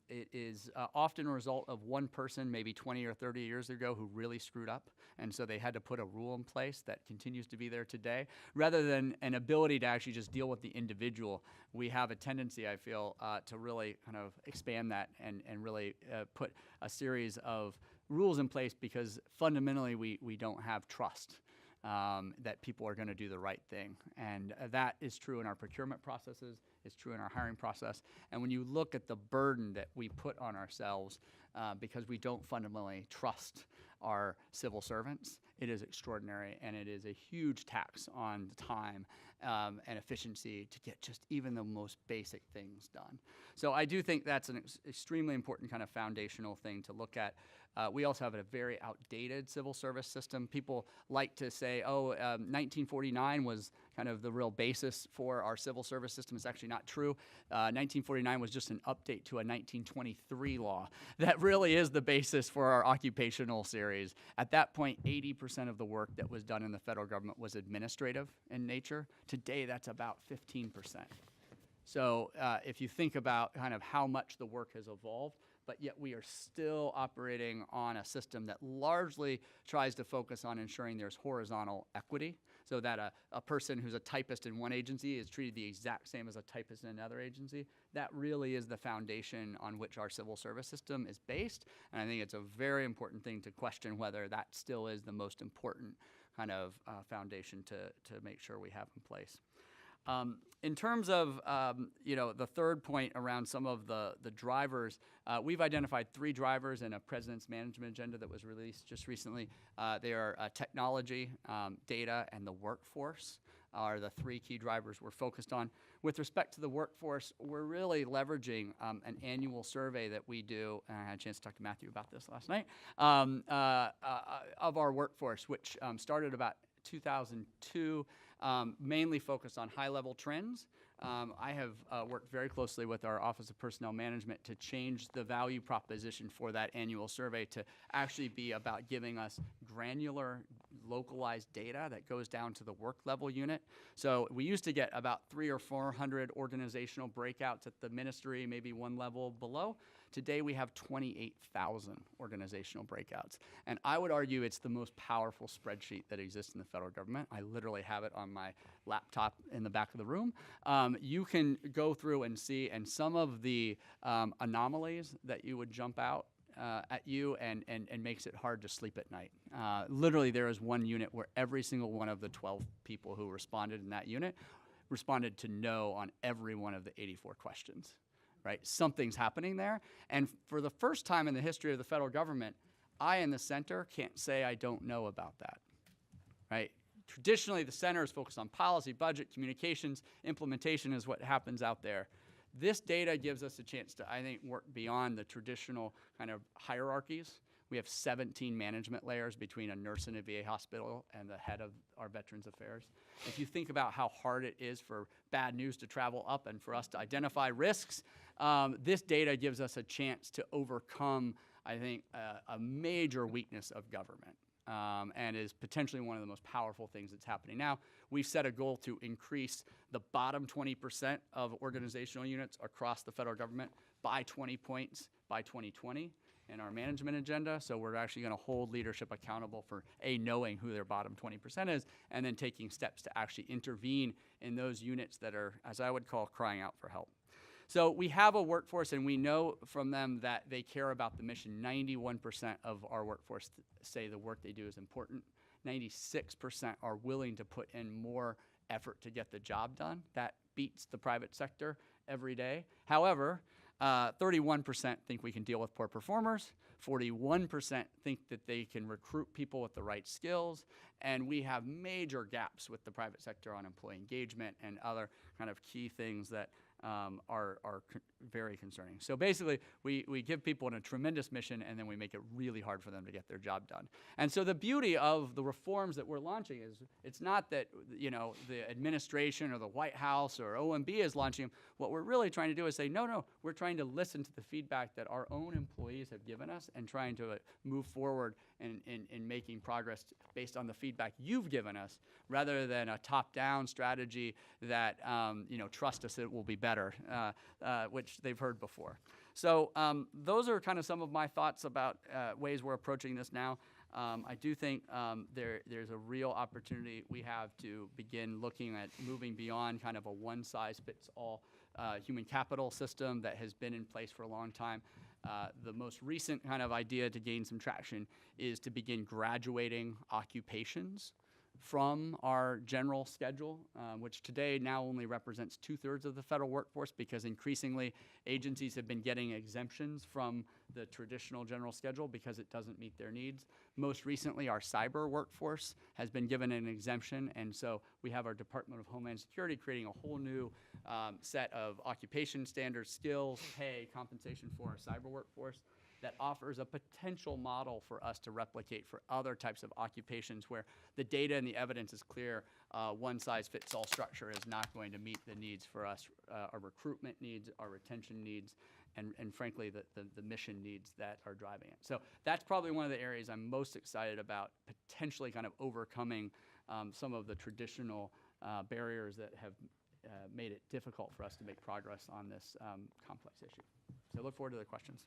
It is often a result of one person, maybe 20 or 30 years ago, who really screwed up, and so they had to put a rule in place that continues to be there today. Rather than an ability to actually just deal with the individual, we have a tendency, I feel, to really kind of expand that and really put a series of rules in place because fundamentally we don't have trust that people are going to do the right thing. And that is true in our procurement processes, it's true in our hiring process. And when you look at the burden that we put on ourselves because we don't fundamentally trust our civil servants, it is extraordinary, and it is a huge tax on time and efficiency to get just even the most basic things done. So I do think that's an extremely important kind of foundational thing to look at. We also have a very outdated civil service system. People like to say, oh, 1949 was kind of the real basis for our civil service system. It's actually not true. 1949 was just an update to a 1923 law. That really is the basis for our occupational series. At that point, 80% of the work that was done in the federal government was administrative in nature. Today, that's about 15%. So if you think about kind of how much the work has evolved, but yet we are still operating on a system that largely tries to focus on ensuring there's horizontal equity, so that a person who's a typist in one agency is treated the exact same as a typist in another agency. That really is the foundation on which our civil service system is based, and I think it's a very important thing to question whether that still is the most important kind of foundation to make sure we have in place. In terms of the third point around some of the drivers, we've identified 3 drivers in a president's management agenda that was released just recently. They are technology, data, and the workforce are the 3 key drivers we're focused on. With respect to the workforce, we're really leveraging an annual survey that we do, and I had a chance to talk to Matthew about this last night, of our workforce, which started about 2002, mainly focused on high-level trends. I have worked very closely with our Office of Personnel Management to change the value proposition for that annual survey to actually be about giving us granular, localized data that goes down to the work level unit. So we used to get about 300 or 400 organizational breakouts at the ministry, maybe one level below. Today we have 28,000 organizational breakouts. And I would argue it's the most powerful spreadsheet that exists in the federal government. I literally have it on my laptop in the back of the room. You can go through and see, and some of the anomalies that you would jump out at you and makes it hard to sleep at night. Literally, there is one unit where every single one of the 12 people who responded in that unit responded to no on every one of the 84 questions. right? Something's happening there. And for the first time in the history of the federal government, I in the center can't say I don't know about that, right? Traditionally, the center is focused on policy, budget, communications, implementation is what happens out there. This data gives us a chance to, I think, work beyond the traditional kind of hierarchies. We have 17 management layers between a nurse in a VA hospital and the head of our Veterans Affairs. If you think about how hard it is for bad news to travel up and for us to identify risks, this data gives us a chance to overcome, I think, a major weakness of government. And is potentially one of the most powerful things that's happening now. We've set a goal to increase the bottom 20% of organizational units across the federal government by 20 points by 2020 in our management agenda. So we're actually going to hold leadership accountable for knowing who their bottom 20% is, and then taking steps to actually intervene in those units that are, as I would call, crying out for help. So we have a workforce, and we know from them that they care about the mission. 91% of our workforce say the work they do is important. 96% are willing to put in more effort to get the job done. That beats the private sector every day. However, 31% think we can deal with poor performers. 41% think that they can recruit people with the right skills. And we have major gaps with the private sector on employee engagement and other kind of key things that are very concerning. So basically, we give people a tremendous mission, and then we make it really hard for them to get their job done. And so the beauty of the reforms that we're launching is it's not that, you know, the administration or the White House or OMB is launching them. What we're really trying to do is say, no, we're trying to listen to the feedback that our own employees have given us and trying to move forward in making progress based on the feedback you've given us, rather than a top-down strategy that, you know, trust us, it will be better, which they've heard before. So those are kind of some of my thoughts about ways we're approaching this now. I do think there's a real opportunity we have to begin looking at moving beyond kind of a one-size-fits-all human capital system that has been in place for a long time. The most recent kind of idea to gain some traction is to begin graduating occupations from our general schedule, which today now only represents 2/3 of the federal workforce, because increasingly agencies have been getting exemptions from the traditional general schedule because it doesn't meet their needs. Most recently, our cyber workforce has been given an exemption, and so we have our Department of Homeland Security creating a whole new set of occupation standards, skills, pay, compensation for our cyber workforce that offers a potential model for us to replicate for other types of occupations where the data and the evidence is clear. One-size-fits-all structure is not going to meet the needs for us, our recruitment needs, our retention needs, and frankly, the mission needs that are driving it. So that's probably one of the areas I'm most excited about, potentially kind of overcoming some of the traditional barriers that have made it difficult for us to make progress on this complex issue. So I look forward to the questions.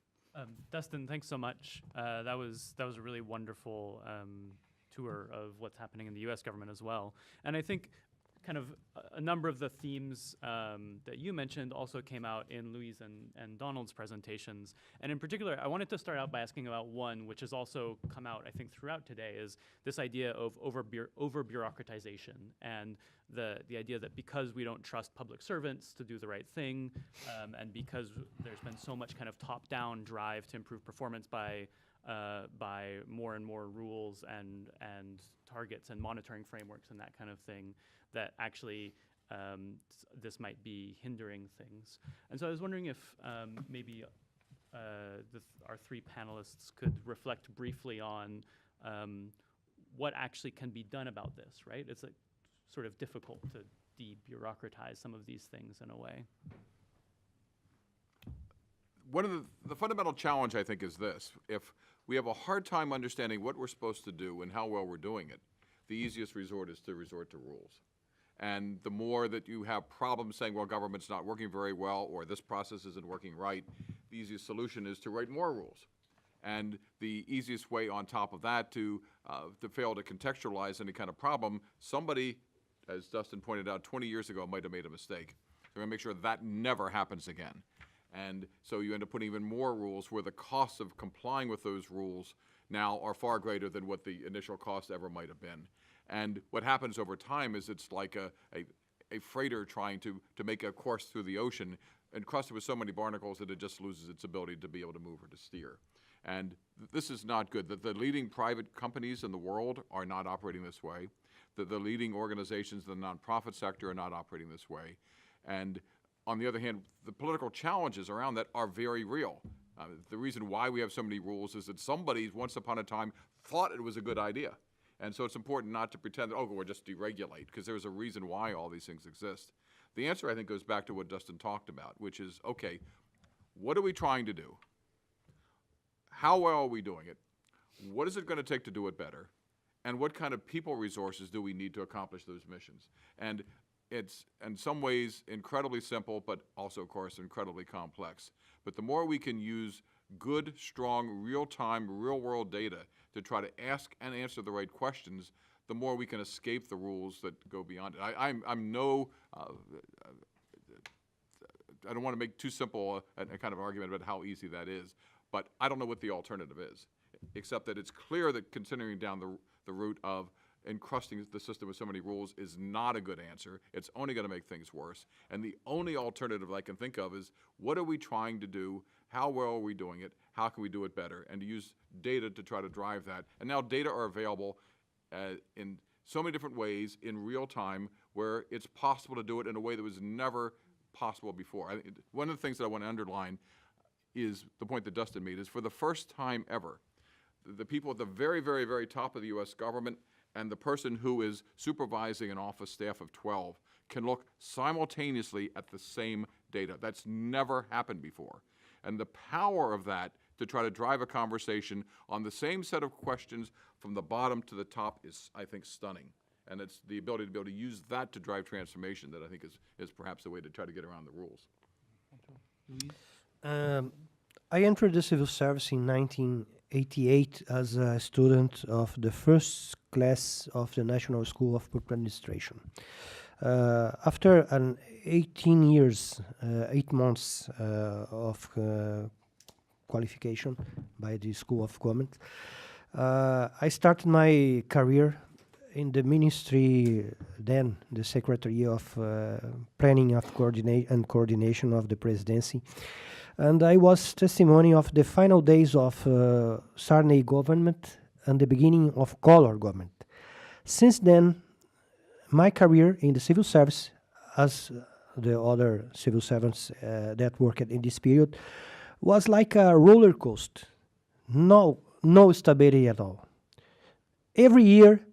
Dustin, thanks so much. That was a really wonderful tour of what's happening in the U.S. government as well. And I think kind of a number of the themes that you mentioned also came out in Louise and Donald's presentations. And in particular, I wanted to start out by asking about one, which has also come out, I think, throughout today, is this idea of over-bureaucratization and the idea that because we don't trust public servants to do the right thing, and because there's been so much kind of top-down drive to improve performance by more and more rules and targets and monitoring frameworks and that kind of thing, that actually this might be hindering things. And so I was wondering if maybe our three panelists could reflect briefly on what actually can be done about this, right? It's like sort of difficult to de-bureaucratize some of these things in a way. One of the fundamental challenge, I think, is this. If we have a hard time understanding what we're supposed to do and how well we're doing it, the easiest resort is to resort to rules. And the more that you have problems saying, well, government's not working very well, or this process isn't working right, the easiest solution is to write more rules. And the easiest way on top of that to fail to contextualize any kind of problem, somebody, as Dustin pointed out, 20 years ago might have made a mistake. So we're going to make sure that never happens again. And so you end up putting even more rules where the costs of complying with those rules now are far greater than what the initial cost ever might have been. And what happens over time is it's like a freighter trying to make a course through the ocean. encrusted with so many barnacles that it just loses its ability to be able to move or to steer. And this is not good. The leading private companies in the world are not operating this way. The leading organizations in the nonprofit sector are not operating this way. And on the other hand, the political challenges around that are very real. The reason why we have so many rules is that somebody once upon a time thought it was a good idea. And so it's important not to pretend that, oh, we'll just deregulate, because there's a reason why all these things exist. The answer, I think, goes back to what Dustin talked about, which is, okay, what are we trying to do? How well are we doing it? What is it going to take to do it better? And what kind of people resources do we need to accomplish those missions? And it's, in some ways, incredibly simple, but also, of course, incredibly complex. But the more we can use good, strong, real-time, real-world data to try to ask and answer the right questions, the more we can escape the rules that go beyond it. I don't want to make too simple a kind of argument about how easy that is, but I don't know what the alternative is, except that it's clear that continuing down the route of encrusting the system with so many rules is not a good answer. It's only going to make things worse. And the only alternative I can think of is, what are we trying to do? How well are we doing it? How can we do it better? And to use data to try to drive that. And now data are available in so many different ways in real time, where it's possible to do it in a way that was never possible before. One of the things that I want to underline is the point that Dustin made, is for the first time ever, the people at the very, very, very top of the U.S. government and the person who is supervising an office staff of 12 can look simultaneously at the same data. That's never happened before. And the power of that to try to drive a conversation on the same set of questions from the bottom to the top is, I think, stunning. And it's the ability to be able to use that to drive transformation that I think is perhaps the way to try to get around the rules. I entered the civil service in 1988 as a student of the first class of the National School of Public Administration. After an 8 months of qualification by the School of Government, I started my career in the ministry, then the Secretary of Planning of Coordination of the Presidency. And I was testimony of the final days of Sarney government and the beginning of Collor government. Since then, my career in the civil service, as the other civil servants that worked in this period, was like a roller coaster. No stability at all. Every year,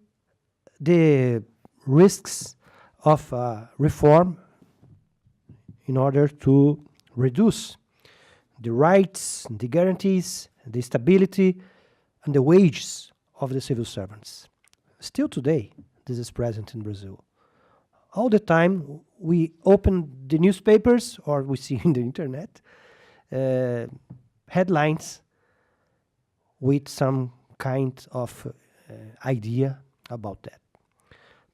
the risks of reform in order to reduce the rights, the guarantees, the stability, and the wages of the civil servants. Still today, this is present in Brazil. All the time, we open the newspapers or we see in the internet headlines with some kind of idea about that.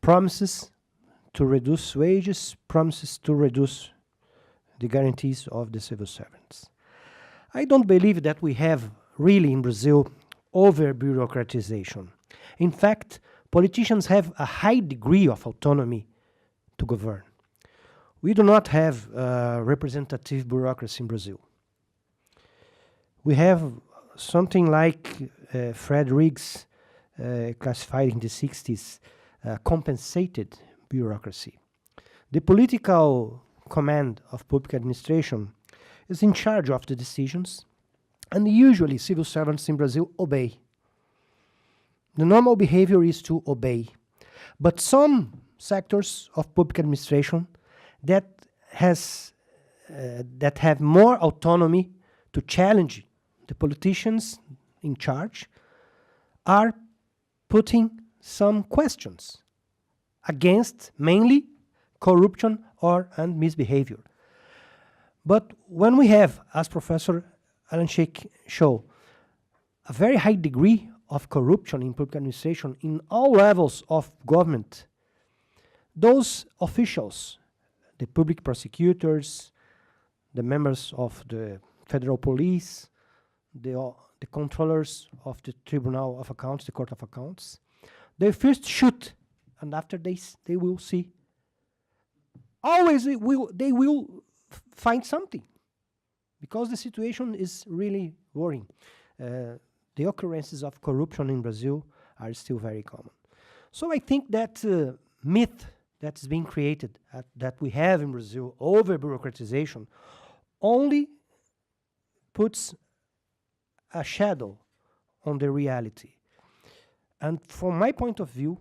Promises to reduce wages, promises to reduce the guarantees of the civil servants. I don't believe that we have really in Brazil over-bureaucratization. In fact, politicians have a high degree of autonomy to govern. We do not have representative bureaucracy in Brazil. We have something like Fred Riggs classified in the 60s, compensated bureaucracy. The political command of public administration is in charge of the decisions, and usually civil servants in Brazil obey. The normal behavior is to obey. But some sectors of public administration that have more autonomy to challenge the politicians in charge are putting some questions against mainly corruption and misbehavior. But when we have, as Professor Alan Sheikh showed, a very high degree of corruption in public administration in all levels of government, those officials, the public prosecutors, the members of the federal police, the controllers of the Tribunal of Accounts, the Court of Accounts, they first shoot, and after they will see. Always they will find something, because the situation is really worrying. The occurrences of corruption in Brazil are still very common. So I think that myth that is being created, that we have in Brazil, over bureaucratization, only puts a shadow on the reality. And from my point of view,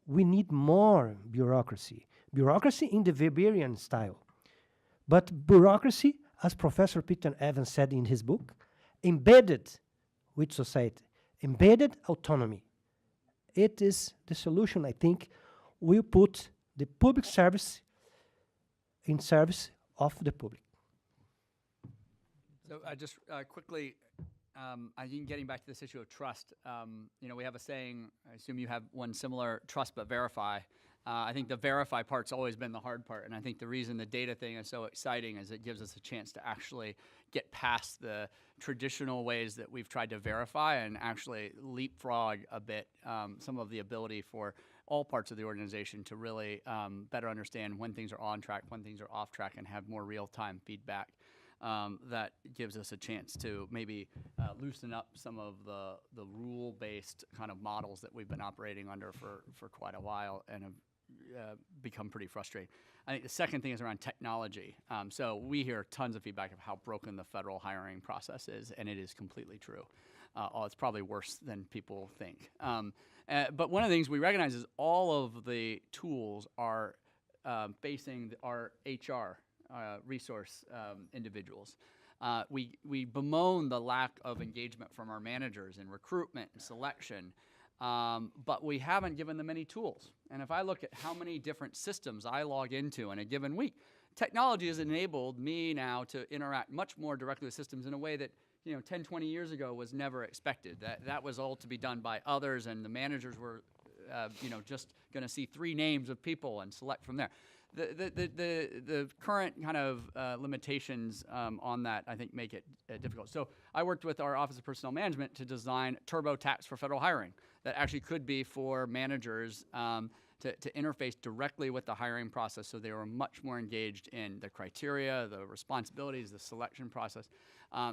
we need more bureaucracy. Bureaucracy in the Weberian style. But bureaucracy, as Professor Peter Evans said in his book, embedded with society, embedded autonomy. It is the solution, I think, will put the public service in service of the public. So just quickly, I think getting back to this issue of trust, we have a saying, I assume you have one similar, trust but verify. I think the verify part's always been the hard part, and I think the reason the data thing is so exciting is it gives us a chance to actually get past the traditional ways that we've tried to verify and actually leapfrog a bit some of the ability for all parts of the organization to really better understand when things are on track, when things are off track, and have more real-time feedback. That gives us a chance to maybe loosen up some of the rule-based kind of models that we've been operating under for quite a while and have become pretty frustrating. I think the second thing is around technology. So we hear tons of feedback of how broken the federal hiring process is, and it is completely true. It's probably worse than people think. But one of the things we recognize is all of the tools are facing our HR resource individuals. We bemoan the lack of engagement from our managers in recruitment and selection, but we haven't given them any tools. And if I look at how many different systems I log into in a given week, technology has enabled me now to interact much more directly with systems in a way that 10, 20 years ago was never expected. That was all to be done by others, and the managers were just going to see 3 names of people and select from there. The current kind of limitations on that, I think, make it difficult. So I worked with our Office of Personnel Management to design TurboTax for federal hiring that actually could be for managers to interface directly with the hiring process, so they were much more engaged in the criteria, the responsibilities, the selection process.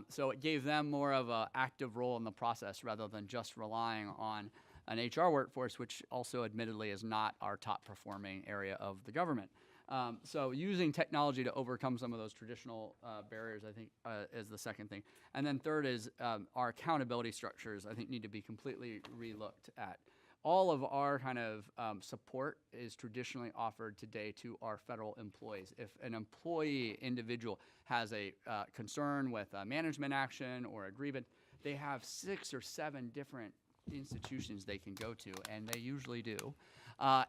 So it gave them more of an active role in the process rather than just relying on an HR workforce, which also admittedly is not our top performing area of the government. So using technology to overcome some of those traditional barriers, I think, is the second thing. And then third is our accountability structures, I think, need to be completely relooked at. All of our kind of support is traditionally offered today to our federal employees. If an employee individual has a concern with management action or a grievance, they have 6 or 7 different institutions they can go to, and they usually do.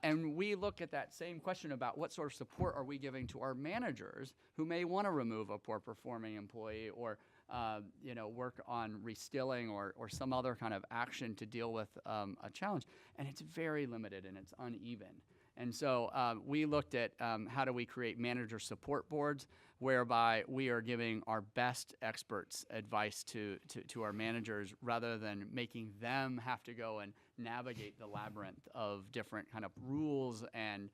And we look at that same question about what sort of support are we giving to our managers who may want to remove a poor performing employee or work on reskilling or some other kind of action to deal with a challenge. And it's very limited and it's uneven. And so we looked at how do we create manager support boards whereby we are giving our best experts advice to our managers rather than making them have to go and navigate the labyrinth of different kind of rules and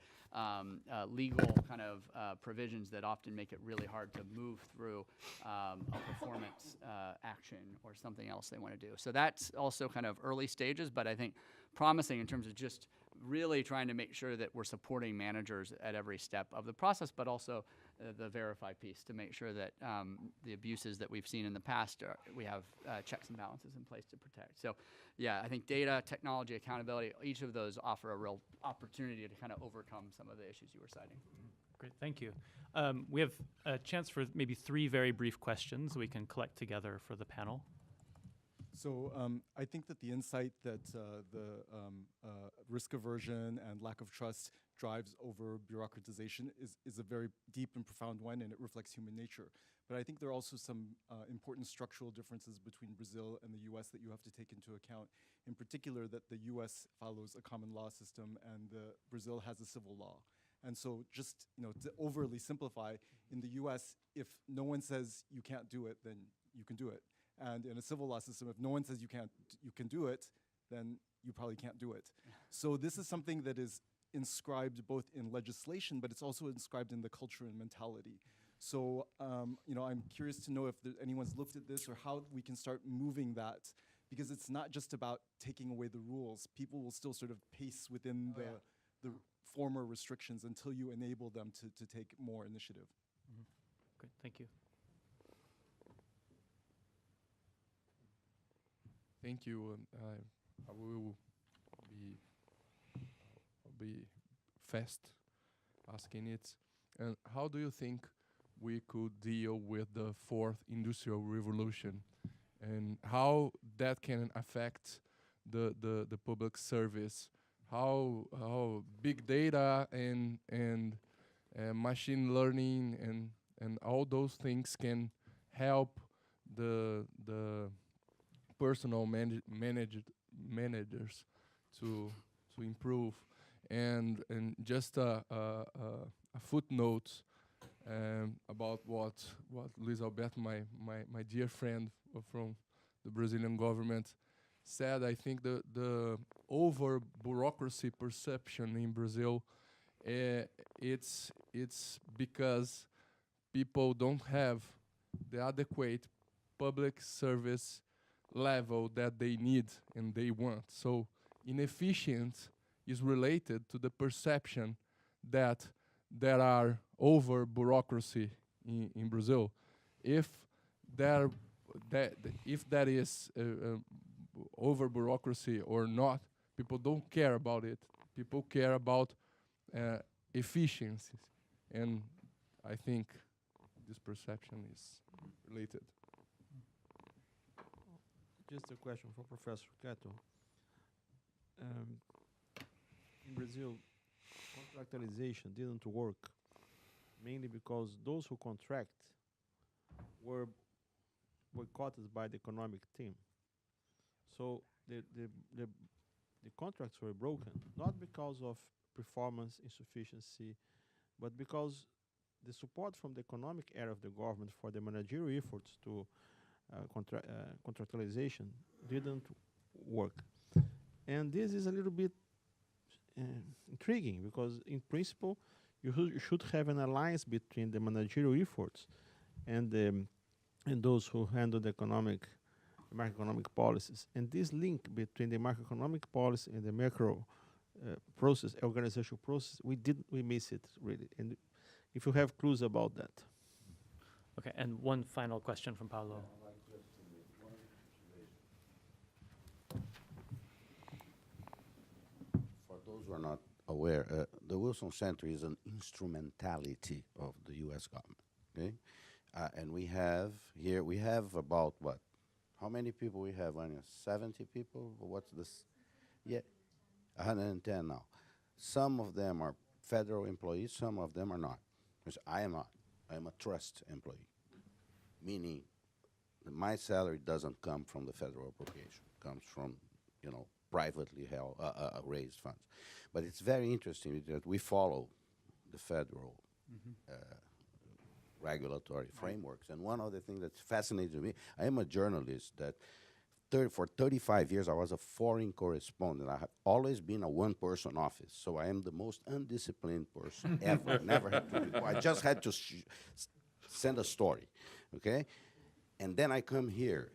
legal kind of provisions that often make it really hard to move through a performance action or something else they want to do. So that's also kind of early stages, but I think promising in terms of just really trying to make sure that we're supporting managers at every step of the process, but also the verify piece to make sure that the abuses that we've seen in the past, we have checks and balances in place to protect. So yeah, I think data, technology, accountability, each of those offer a real opportunity to kind of overcome some of the issues you were citing. Great, thank you. We have a chance for maybe 3 very brief questions we can collect together for the panel. So I think that the insight that the risk aversion and lack of trust drives over bureaucratization is a very deep and profound one, and it reflects human nature. But I think there are also some important structural differences between Brazil and the US that you have to take into account. In particular, that the US follows a common law system and Brazil has a civil law. And so just to overly simplify, in the US, if no one says you can't do it, then you can do it. And in a civil law system, if no one says you can do it, then you probably can't do it. So this is something that is inscribed both in legislation, but it's also inscribed in the culture and mentality. So, you know, I'm curious to know if anyone's looked at this or how we can start moving that, because it's not just about taking away the rules. People will still sort of pace within the former restrictions until you enable them to take more initiative. Great, thank you. Thank you. I will be fast asking it. And how do you think we could deal with the fourth industrial revolution, and how that can affect the public service? How big data and machine learning and all those things can help the personal managers to improve. And just a footnote about what Luis Alberto, my dear friend from the Brazilian government, said. I think the over bureaucracy perception in Brazil, it's because people don't have the adequate public service level that they need and they want. So inefficient is related to the perception that there are over bureaucracy in Brazil. If there is over bureaucracy or not, people don't care about it. People care about efficiencies, and I think this perception is related. Just a question for Professor Cato. In Brazil, contractualization didn't work mainly because those who contract were boycotted by the economic team. So the contracts were broken, not because of performance insufficiency, but because the support from the economic area of the government for the managerial efforts to contractualization didn't work. And this is a little bit intriguing, because in principle you should have an alliance between the managerial efforts and those who handle the macroeconomic policies. And this link between the macroeconomic policy and the macro process, organizational process, we miss it really. And if you have clues about that. Okay, and one final question from Paulo. For those who are not aware, the Wilson Center is an instrumentality of the U.S. government. Okay, and we have about what? How many people we have, Anya? 70 people? What's this? Yeah, 110 now. Some of them are federal employees, some of them are not. Because I am not. I am a trust employee, meaning that my salary doesn't come from the federal appropriation. It comes from, privately held, raised funds. But it's very interesting that we follow the federal regulatory frameworks. And one of the things that's fascinating to me, I am a journalist that for 35 years I was a foreign correspondent. I have always been a one-person office, so I am the most undisciplined person ever. Never had to do. I just had to send a story, okay? And then I come here.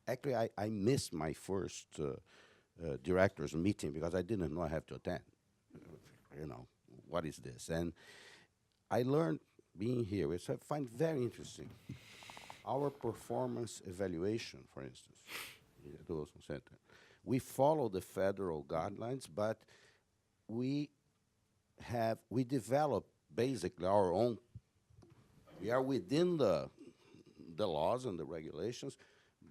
Actually, I missed my first director's meeting because I didn't know I have to attend. What is this? And I learned being here, which I find very interesting. Our performance evaluation, for instance, at the Wilson Center, we follow the federal guidelines, but we develop basically our own. We are within the laws and the regulations,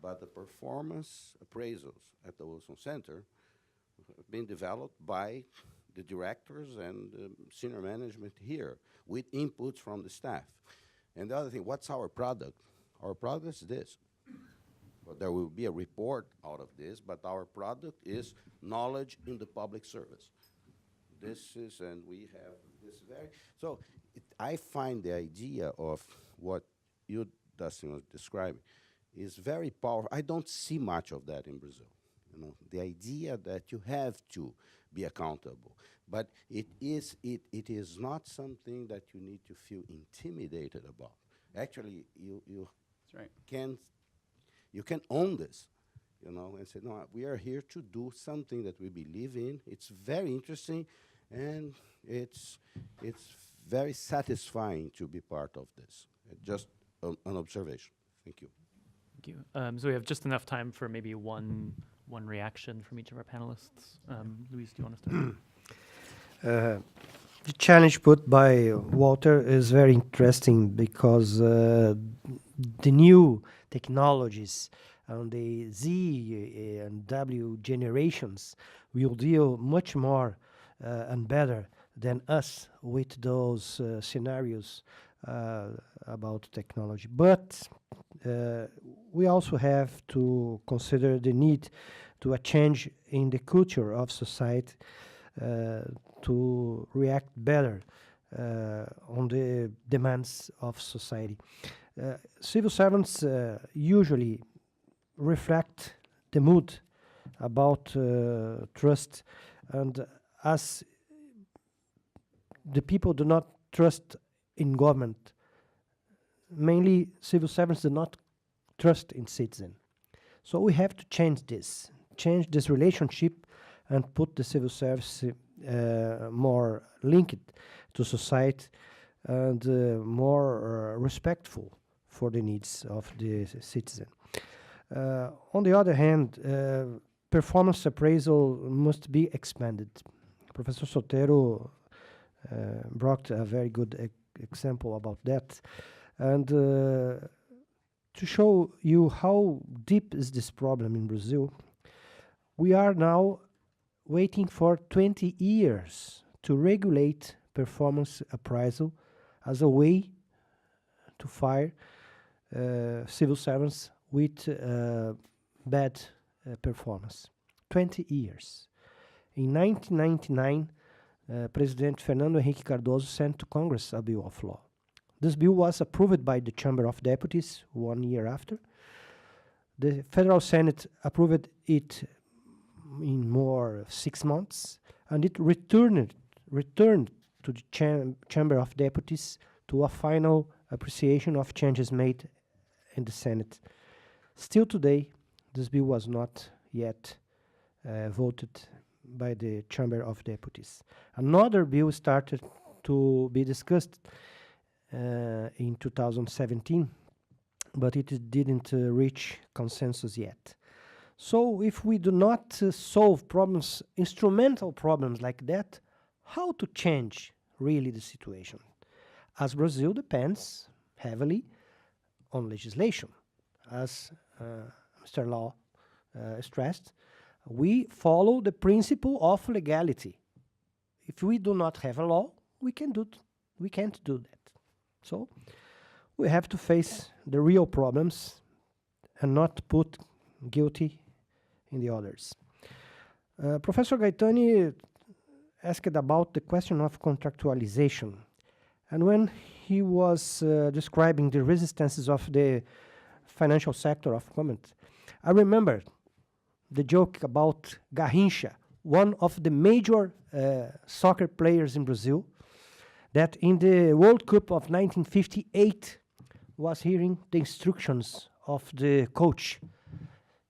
but the performance appraisals at the Wilson Center have been developed by the directors and senior management here with inputs from the staff. And the other thing, what's our product? Our product is this. But there will be a report out of this, but our product is knowledge in the public service. This is, and we have this very, so I find the idea of what you, Dustin, was describing is very powerful. I don't see much of that in Brazil. You know, the idea that you have to be accountable, but it is not something that you need to feel intimidated about. Actually, you That's right. can own this, you know, and say, no, we are here to do something that we believe in. It's very interesting, and it's very satisfying to be part of this. Just an observation. Thank you. Thank you. So we have just enough time for maybe one reaction from each of our panelists. Luis, do you want to start? The challenge put by Walter is very interesting because the new technologies and the Z and W generations will deal much more and better than us with those scenarios about technology. But we also have to consider the need to a change in the culture of society to react better on the demands of society. Civil servants usually reflect the mood about trust, and as the people do not trust in government, mainly civil servants do not trust in citizens. So we have to change this relationship and put the civil service more linked to society and more respectful for the needs of the citizen. On the other hand, performance appraisal must be expanded. Professor Sotero brought a very good example about that. And to show you how deep is this problem in Brazil, we are now waiting for 20 years to regulate performance appraisal as a way to fire civil servants with bad performance. 20 years. In 1999, President Fernando Henrique Cardoso sent to Congress a bill of law. This bill was approved by the Chamber of Deputies 1 year after. The Federal Senate approved it in more 6 months, and it returned to the Chamber of Deputies to a final appreciation of changes made in the Senate. Still today, this bill was not yet voted by the Chamber of Deputies. Another bill started to be discussed in 2017, but it didn't reach consensus yet. So if we do not solve problems, instrumental problems like that, how to change really the situation? As Brazil depends heavily on legislation. As Mr. Law stressed, we follow the principle of legality. If we do not have a law, we can't do that. So we have to face the real problems and not put guilty in the others. Professor Gaetani asked about the question of contractualization. And when he was describing the resistances of the financial sector of government, I remember the joke about Garrincha, one of the major soccer players in Brazil, that in the World Cup of 1958 was hearing the instructions of the coach.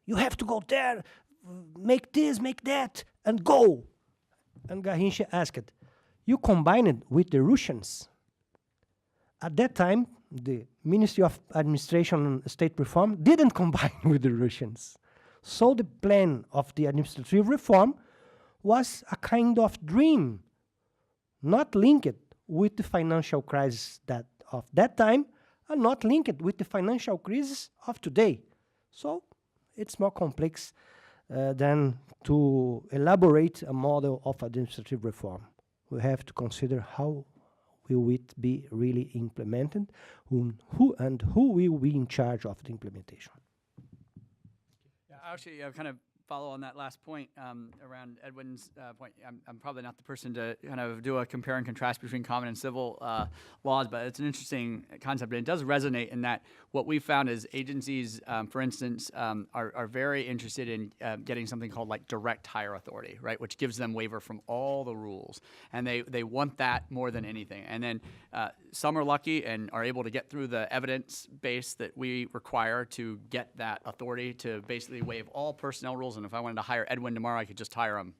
You have to go there, make this, make that, and go. And Garrincha asked, you combine it with the Russians? At that time, the Ministry of Administration and State Reform didn't combine with the Russians. So the plan of the administrative reform was a kind of dream, not linked with the financial crisis of that time and not linked with the financial crisis of today. So it's more complex than to elaborate a model of administrative reform. We have to consider how will it be really implemented, who will be in charge of the implementation. Yeah, actually, kind of follow on that last point around Edwin's point. I'm probably not the person to kind of do a compare and contrast between common and civil laws, but it's an interesting concept, and it does resonate in that what we found is agencies, for instance, are very interested in getting something called like direct hire authority, right, which gives them waiver from all the rules, and they want that more than anything. And then some are lucky and are able to get through the evidence base that we require to get that authority to basically waive all personnel rules. And if I wanted to hire Edwin tomorrow, I could just hire him,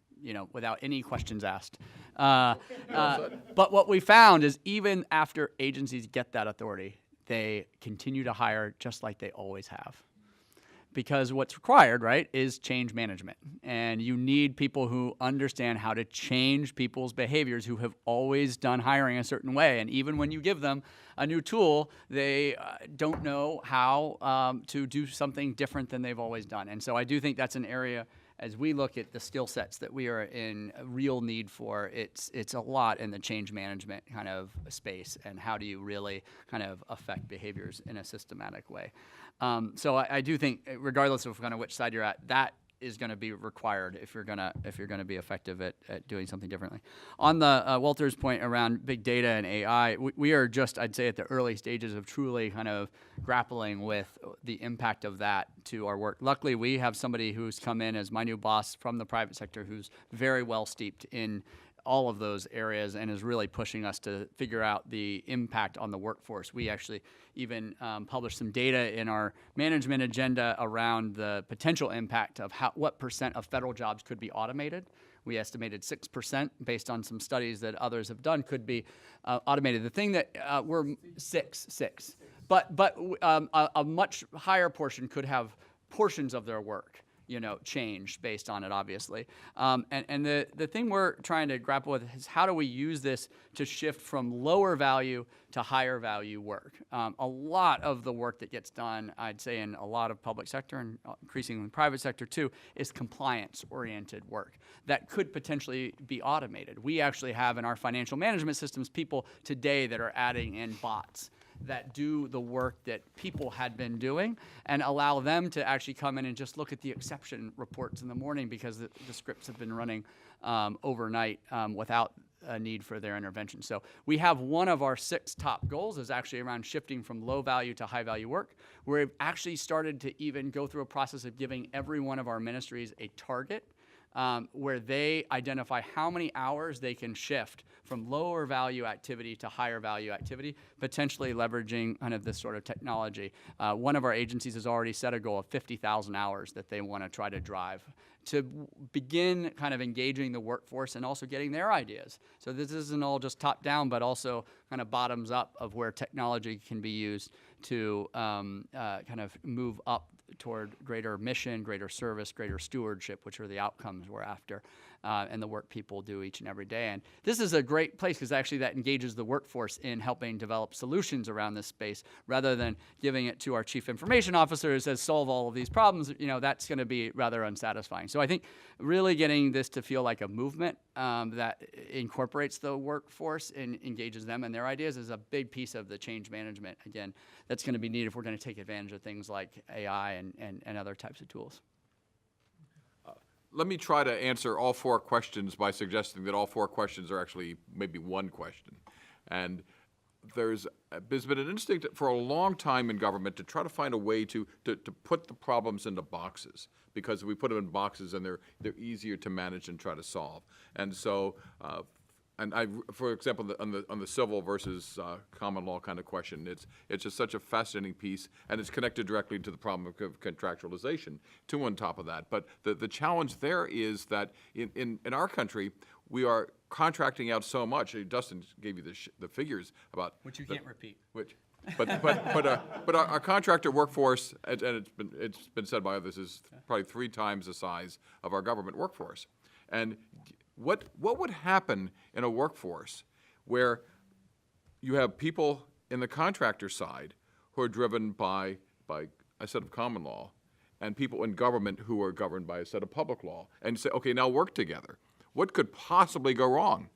without any questions asked. But what we found is even after agencies get that authority, they continue to hire just like they always have. Because what's required, right, is change management. And you need people who understand how to change people's behaviors, who have always done hiring a certain way. And even when you give them a new tool, they don't know how to do something different than they've always done. And so I do think that's an area, as we look at the skill sets that we are in real need for, it's a lot in the change management kind of space, and how do you really kind of affect behaviors in a systematic way. So I do think, regardless of kind of which side you're at, that is going to be required if you're going to be effective at doing something differently. On the Walter's point around big data and AI, we are just, I'd say, at the early stages of truly kind of grappling with the impact of that to our work. Luckily, we have somebody who's come in as my new boss from the private sector who's very well steeped in all of those areas and is really pushing us to figure out the impact on the workforce. We actually even published some data in our management agenda around the potential impact of what % of federal jobs could be automated. We estimated 6% based on some studies that others have done could be automated. The thing that we're six, but a much higher portion could have portions of their work changed based on it, obviously. And the thing we're trying to grapple with is how do we use this to shift from lower value to higher value work? A lot of the work that gets done, I'd say, in a lot of public sector and increasingly private sector too, is compliance-oriented work that could potentially be automated. We actually have in our financial management systems people today that are adding in bots that do the work that people had been doing and allow them to actually come in and just look at the exception reports in the morning because the scripts have been running overnight without a need for their intervention. So we have one of our 6 top goals is actually around shifting from low value to high value work. We've actually started to even go through a process of giving every one of our ministries a target where they identify how many hours they can shift from lower value activity to higher value activity, potentially leveraging kind of this sort of technology. One of our agencies has already set a goal of 50,000 hours that they want to try to drive to begin kind of engaging the workforce and also getting their ideas. So this isn't all just top down, but also kind of bottoms up of where technology can be used to kind of move up toward greater mission, greater service, greater stewardship, which are the outcomes we're after, and the work people do each and every day. And this is a great place because actually that engages the workforce in helping develop solutions around this space rather than giving it to our chief information officer who says solve all of these problems. That's going to be rather unsatisfying. So I think really getting this to feel like a movement that incorporates the workforce and engages them and their ideas is a big piece of the change management, again, that's going to be needed if we're going to take advantage of things like AI and other types of tools. Let me try to answer all 4 questions by suggesting that all 4 questions are actually maybe one question. And there's been an instinct for a long time in government to try to find a way to put the problems into boxes, because if we put them in boxes, then they're easier to manage and try to solve. And so, for example, on the civil versus common law kind of question, it's just such a fascinating piece, and it's connected directly to the problem of contractualization too on top of that. But the challenge there is that in our country, we are contracting out so much. Dustin gave you the figures about which you can't repeat. But our contractor workforce, and it's been said by others, is probably 3 times the size of our government workforce. And what would happen in a workforce where you have people in the contractor side who are driven by a set of common law, and people in government who are governed by a set of public law, and say, okay, now work together? What could possibly go wrong?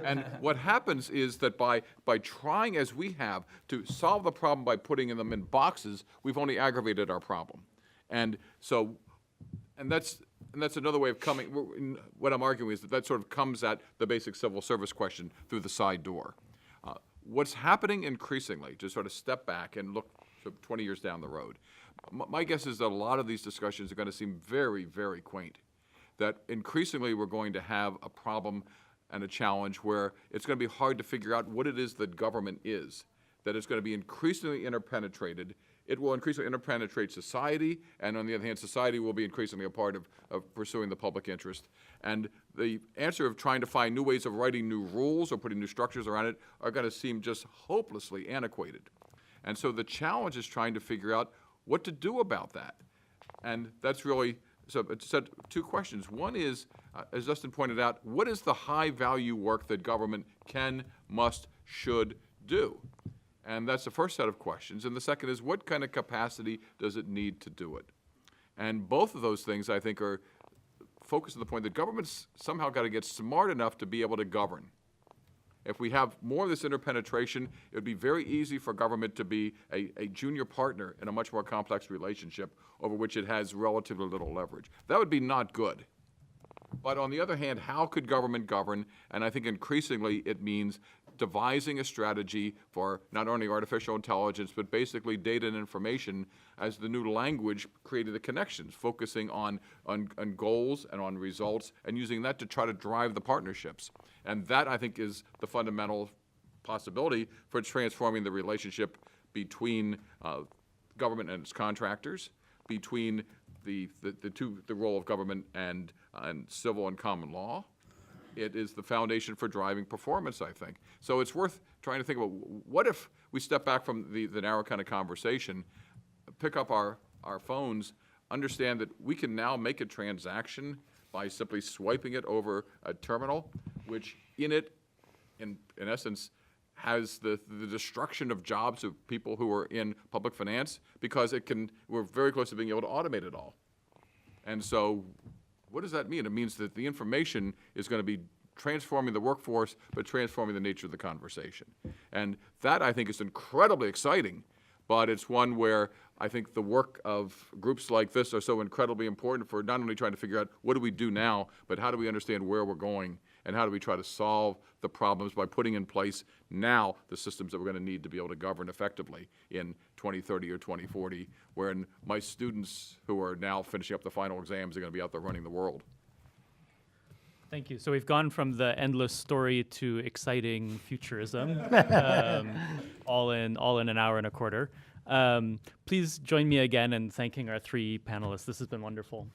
And what happens is that by trying, as we have, to solve the problem by putting them in boxes, we've only aggravated our problem. And so, and that's And that's another way of coming, what I'm arguing is that that sort of comes at the basic civil service question through the side door. What's happening increasingly, to sort of step back and look sort of 20 years down the road, my guess is that a lot of these discussions are going to seem very, very quaint. That increasingly we're going to have a problem and a challenge where it's going to be hard to figure out what it is that government is, that it's going to be increasingly interpenetrated. It will increasingly interpenetrate society, and on the other hand, society will be increasingly a part of pursuing the public interest. And the answer of trying to find new ways of writing new rules or putting new structures around it are going to seem just hopelessly antiquated. And so the challenge is trying to figure out what to do about that. And that's really, so it said two questions. One is, as Dustin pointed out, what is the high-value work that government can, must, should do? And that's the first set of questions. And the second is, what kind of capacity does it need to do it? And both of those things, I think, are focused on the point that government's somehow got to get smart enough to be able to govern. If we have more of this interpenetration, it would be very easy for government to be a junior partner in a much more complex relationship over which it has relatively little leverage. That would be not good. But on the other hand, how could government govern? And I think increasingly it means devising a strategy for not only artificial intelligence, but basically data and information as the new language created the connections, focusing on goals and on results, and using that to try to drive the partnerships. And that, I think, is the fundamental possibility for transforming the relationship between government and its contractors, between the role of government and civil and common law. It is the foundation for driving performance, I think. So it's worth trying to think about, what if we step back from the narrow kind of conversation, pick up our phones, understand that we can now make a transaction by simply swiping it over a terminal, which in essence, has the destruction of jobs of people who are in public finance, because we're very close to being able to automate it all. And so what does that mean? It means that the information is going to be transforming the workforce, but transforming the nature of the conversation. And that, I think, is incredibly exciting, but it's one where I think the work of groups like this are so incredibly important for not only trying to figure out what do we do now, but how do we understand where we're going, and how do we try to solve the problems by putting in place now the systems that we're going to need to be able to govern effectively in 2030 or 2040, when my students who are now finishing up the final exams are going to be out there running the world. Thank you. So we've gone from the endless story to exciting futurism, all in an hour and a quarter. Please join me again in thanking our three panelists. This has been wonderful.